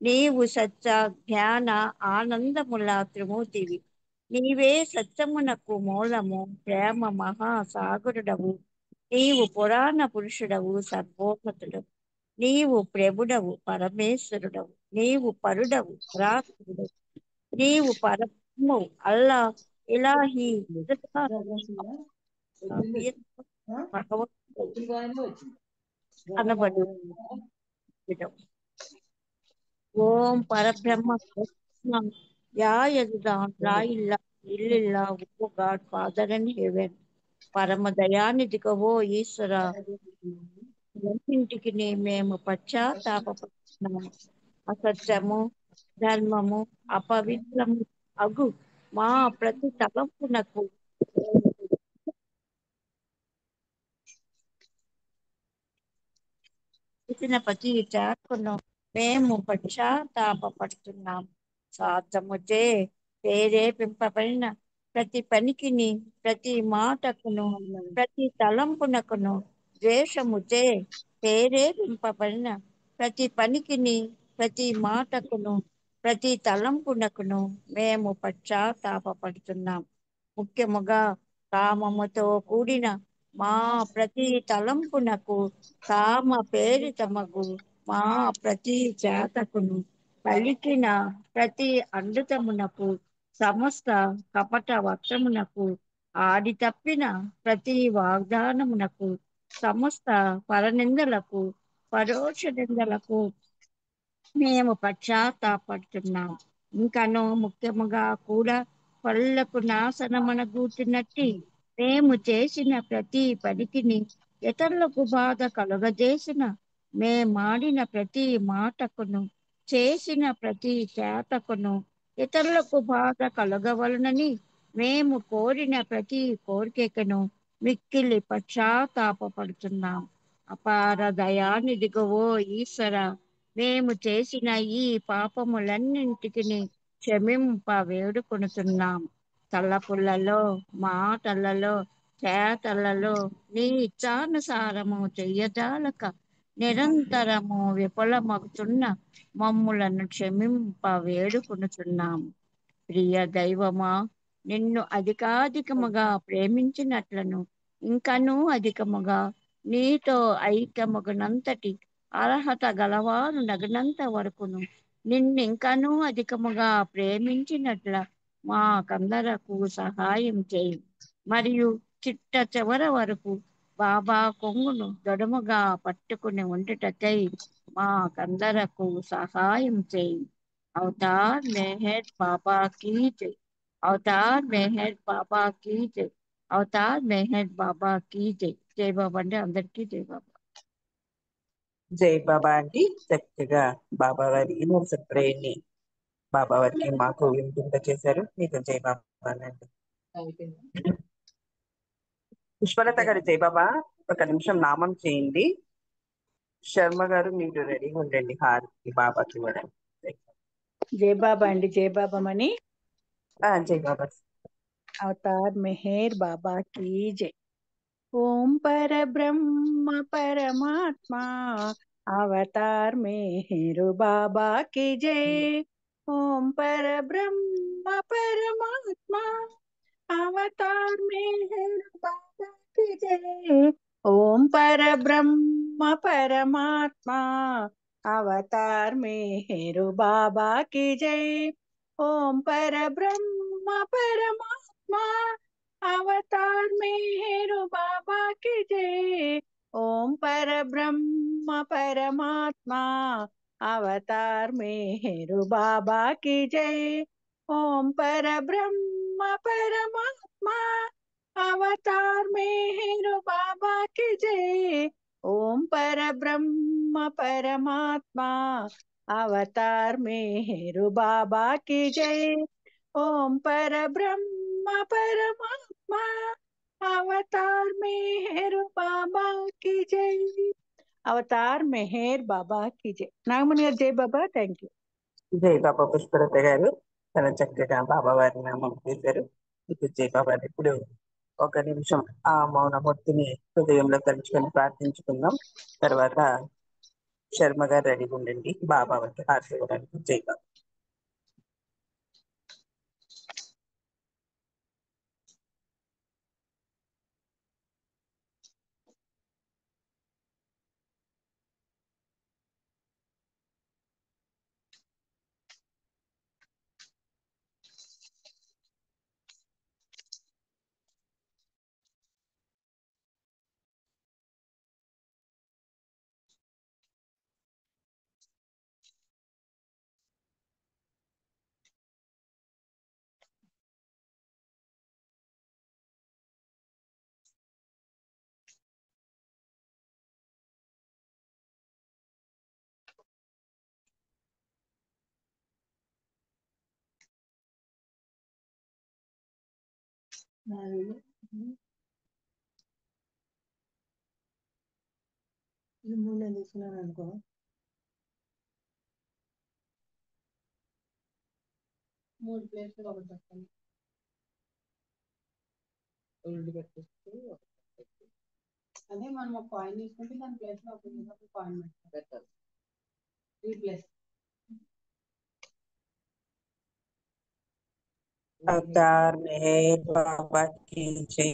నీవు సత్య జ్ఞాన ఆనందముల త్రిమూర్తివి నీవే సత్యమునకు మూలము ప్రేమ మహాసాగరుడవు నీవు పురాణ పురుషుడవు సర్వోన్నతుడవు నీవు ప్రభుడవు పరమేశ్వరుడవు నీవు పరుడవు పరాత్ముడవు నీవు పరబ్రహ్మవు అల్లా ఇలాహి భగవంతుడు అనబడు ஓம் பரபிரம்ம பரமாத்மா, யார் எதுதான் இல்லா இல்லில்லா ஓ காட் ஃபாதர் இன் ஹெவెన్ పరమ దయానిధిగా ఓ ఈశ్వర అన్నింటికి మేము పశ్చాత్తాపడుతున్నాము. అసత్యము ధర్మము అపవిత్రము అగు మా ప్రతి తలంపునకు చేసిన ప్రతి చేతను మేము పశ్చాత్తాపడుతున్నాం. స్వార్థముచే ప్రేరేపింపబడిన ప్రతి పనికిని, ప్రతి మాటకును, ప్రతి తలంపునకును, ద్వేషముచే ప్రేరేపింపబడిన ప్రతి పనికిని, ప్రతి మాటకును, ప్రతి తలంపునకును మేము పశ్చాత్తాపడుతున్నాం. ముఖ్యముగా కామముతో కూడిన మా ప్రతి తలంపునకు, కామ ప్రేరితమగు మా ప్రతి చేతకును, పలికిన ప్రతి అమృతమునకు, సమస్త కపట వస్త్రమునకు, ఆడి తప్పిన ప్రతి వాగ్దానమునకు, సమస్త పరనిందలకు, పరోక్ష నిందలకు మేము పశ్చాత్తాపడుతున్నాం. ఇంకను ముఖ్యముగా కూడా పళ్ళకు నాశనమున గూర్చినట్టి మేము చేసిన ప్రతి పనికిని, ఇతరులకు బాధ కలుగజేసిన మేమాడిన ప్రతి మాటకును, చేసిన ప్రతి చేతకును, ఇతరులకు బాధ కలగవలనని మేము కోరిన ప్రతి కోరికను మిక్కిలి పశ్చాత్తాపడుతున్నాం. అపార దయానిధిగా ఓ ఈశ్వర, మేము చేసిన ఈ పాపములన్నింటికి క్షమింప వేడుకొనుచున్నాం. తలపులలో, మాటలలో, చేతలలో నీ ఇచ్చానుసారము చెయ్యజాలక నిరంతరము విఫలమగుతున్న మమ్ములను క్షమింప వేడుకొనుచున్నాం. ప్రియ దైవమా, నిన్ను అధికాధికముగా ప్రేమించినట్లను ఇంకనూ అధికముగా నీతో ఐక్యమగునంతటి అర్హత గలవారు నగినంత వరకును నిన్నింకనూ అధికముగా ప్రేమించినట్ల మాకందరకు సహాయం చేయి. మరియు చిట్ట చివర వరకు బాబా కొంగును దృఢముగా పట్టుకుని ఉండుటకై మాకందరకు సహాయం చేయి. అవతార్ మెహర్ బాబా కీ జై. అవతార్ మెహర్ బాబా కీ జై. అవతార్ మెహర్ బాబా కీ జై. జై బాబా అంటే అందరికీ జై బాబా. జై బాబా అండి. చక్కగా బాబా వారి యూనివర్సల్ ప్రేయర్ ని బాబా వారికి మాకు వినిపింప చేశారు. మీకు జై బాబా అండి. పుష్పలత గారు జై బాబా, ఒక నిమిషం నామం చేయండి. శర్మ గారు మీరు రెడీగా ఉండండి హారతి బాబాకి ఇవ్వడానికి. జై బాబా అండి, జై బాబా మణి. జై బాబా. అవతార్ మెహర్ బాబా కీ జై. ఓం పర బ్రహ్మ పరమాత్మా, అవతార్ మెహరు బాబా की जय. ఓం పర బ్రహ్మ పరమాత్మా, అవతార్ మెహరు బాబా की जय. ఓం పర బ్రహ్మ పరమాత్మా, అవతార్ మెహరు బాబా की जय. ఓం పర బ్రహ్మ పరమాత్మా, అవతార్ మెహరు బాబా की जय. ఓం పర బ్రహ్మ పరమాత్మా, అవతార్ మెహరు బాబా की जय. ఓం పర బ్రహ్మ పరమాత్మా, అవతార్ మెహరు బాబా की जय. ఓం పర బ్రహ్మ పరమాత్మా, అవతార్ మెహరు బాబా की जय. ఓం పర బ్రహ్మ పరమాత్మా, అవతార్ మెహర్ బాబా की जय. అవతార్ మెహర్ బాబా की जय. నాగమణి గారు జై బాబా. Thank you. జై బాబా. పుష్పలత గారు చాలా చక్కగా బాబా వారి నామం చేశారు. మీకు జై బాబా. ఇప్పుడు ఒక నిమిషం ఆ మౌనమూర్తిని హృదయంలో తలుచుకొని ప్రార్థించుకుందాం. తర్వాత శర్మ గారు రెడీగా ఉండండి బాబా వారికి హారతి ఇవ్వడానికి. జై బాబా. ఇది 3 నేను తీసుకున్నాను అనుకో. మూడు ప్లేట్లు ఒకటి పెట్టండి. అదే మనం ఒక కాయిన్ తీసుకుంటే దాని ప్లేస్ లో ఒక కాయిన్ పెట్టాలి. 3 ప్లేస్. అవతార్ మెహర్ బాబా की जय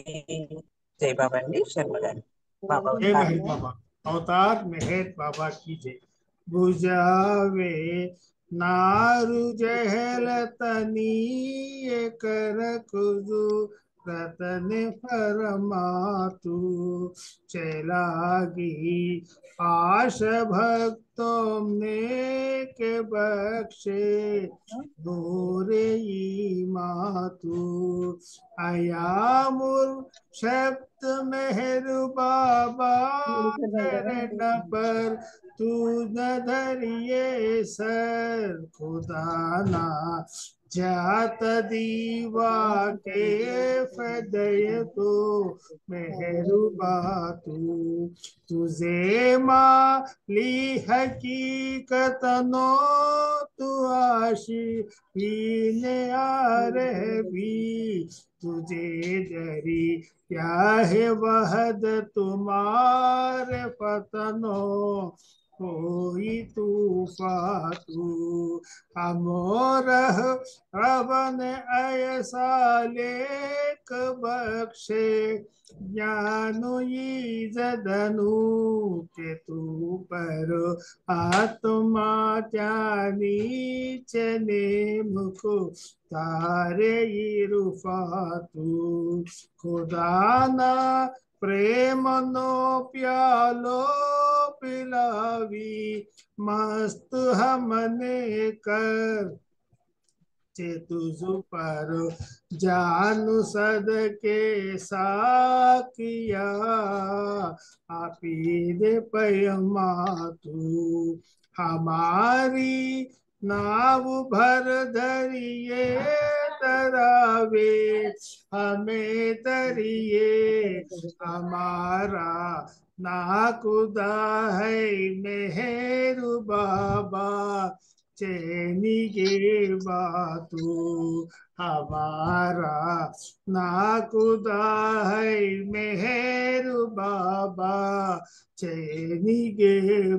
जय बाबा అండి శర్మ గారు బాబా जय मेहर बाबा। अवतार मेहर बाबा की जय। बुझावे नारु जहल तनी कर कुदु रतन फरमातु चलागी आश भक्तों ने के बख्शे नूरे मातु अयामुर शब्द मेहर बाबा चरण पर तू न धरिए सर खुदा ना जात दीवा के फदय तो मेहरुबा तू तुझे माली हकीकत नो तू आशी ने आ रहे भी तुझे डरी क्या है वहद तुम्हारे फतनो कोई तूफातू अमोर रबन ऐसा लेक बख्शे ज्ञानु जदनु के तू पर आत्मा जानी चने मुको तारे रुफातू खुदा ना प्रेम नो प्यालो पिलावी मस्त हमने कर तुझ पर जानू सद के साकिया आपी दे पयमा तू हमारी नाव भर धरिए तरावे हमें तरिए हमारा ना खुदा है मेहरु बाबा चैनी के बातू हमारा ना खुदा है मेहरु बाबा चैनी के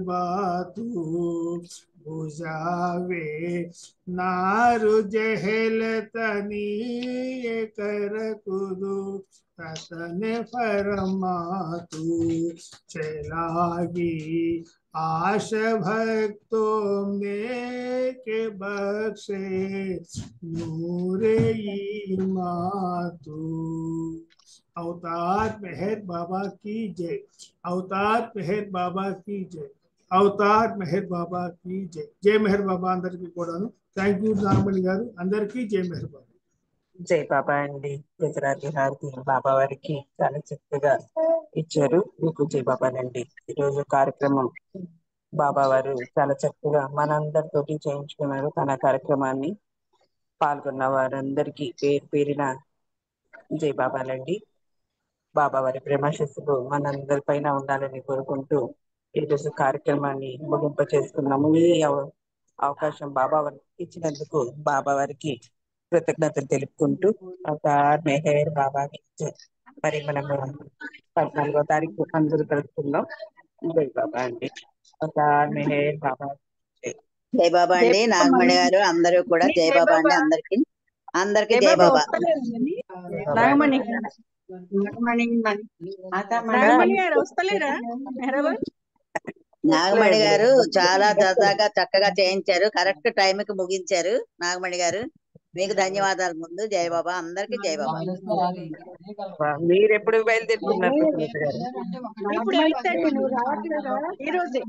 बातू बुझावे नारु जहल तनी कर कुदु रतन फरमातु चलागी आश भक्तों में के बख्शे नूरे मातु। अवतार मेहर बाबा की जय। अवतार मेहर बाबा की जय। అవతార్ మెహర్ బాబా की जय। జై మెహర్ బాబా అందరికీ కూడాను థ్యాంక్ యూ నాగమణి గారు అందరికీ జై మెహర్ బాబా। జై బాబా అండి గుజరాతీ హారతి బాబా వారికి చాలా చక్కగా ఇచ్చారు మీకు జై బాబానండి ఈరోజు కార్యక్రమం బాబా వారు చాలా చక్కగా మనందరితోటి చేయించుకున్నారు తన కార్యక్రమాన్ని పాల్గొన్న వారందరికీ పేరు పేరిన జై బాబాలండి బాబా వారి ప్రేమాశస్సులు మనందరి పైన ఉండాలని కోరుకుంటూ ఈరోజు కార్యక్రమాన్ని ముగింప చేసుకున్నాము ఈ అవకాశం బాబా వారికి ఇచ్చినందుకు బాబా వారికి కృతజ్ఞతలు తెలుపుకుంటూ అవతార్ మెహర్ బాబా మరి మనము 14వ తారీఖు అందరూ కలుసుకుందాం జై బాబా అండి అవతార్ మెహర్ బాబా జై బాబా అండి నాగమణి గారు అందరూ కూడా జై బాబా అండి అందరికి అందరికి జై బాబా నాగమణి నాగమణి గారు వస్తలేరా నాగమణి గారు చాలా సరదాగా చక్కగా చేయించారు కరెక్ట్ టైం కి ముగించారు నాగమణి గారు మీకు ధన్యవాదాలు ముందు జై బాబా అందరికి జై బాబా మీరు ఎప్పుడు బయలుదేరుతున్నారు ఇప్పుడు 8:30 నువ్వు రావట్లేదా ఈ రోజే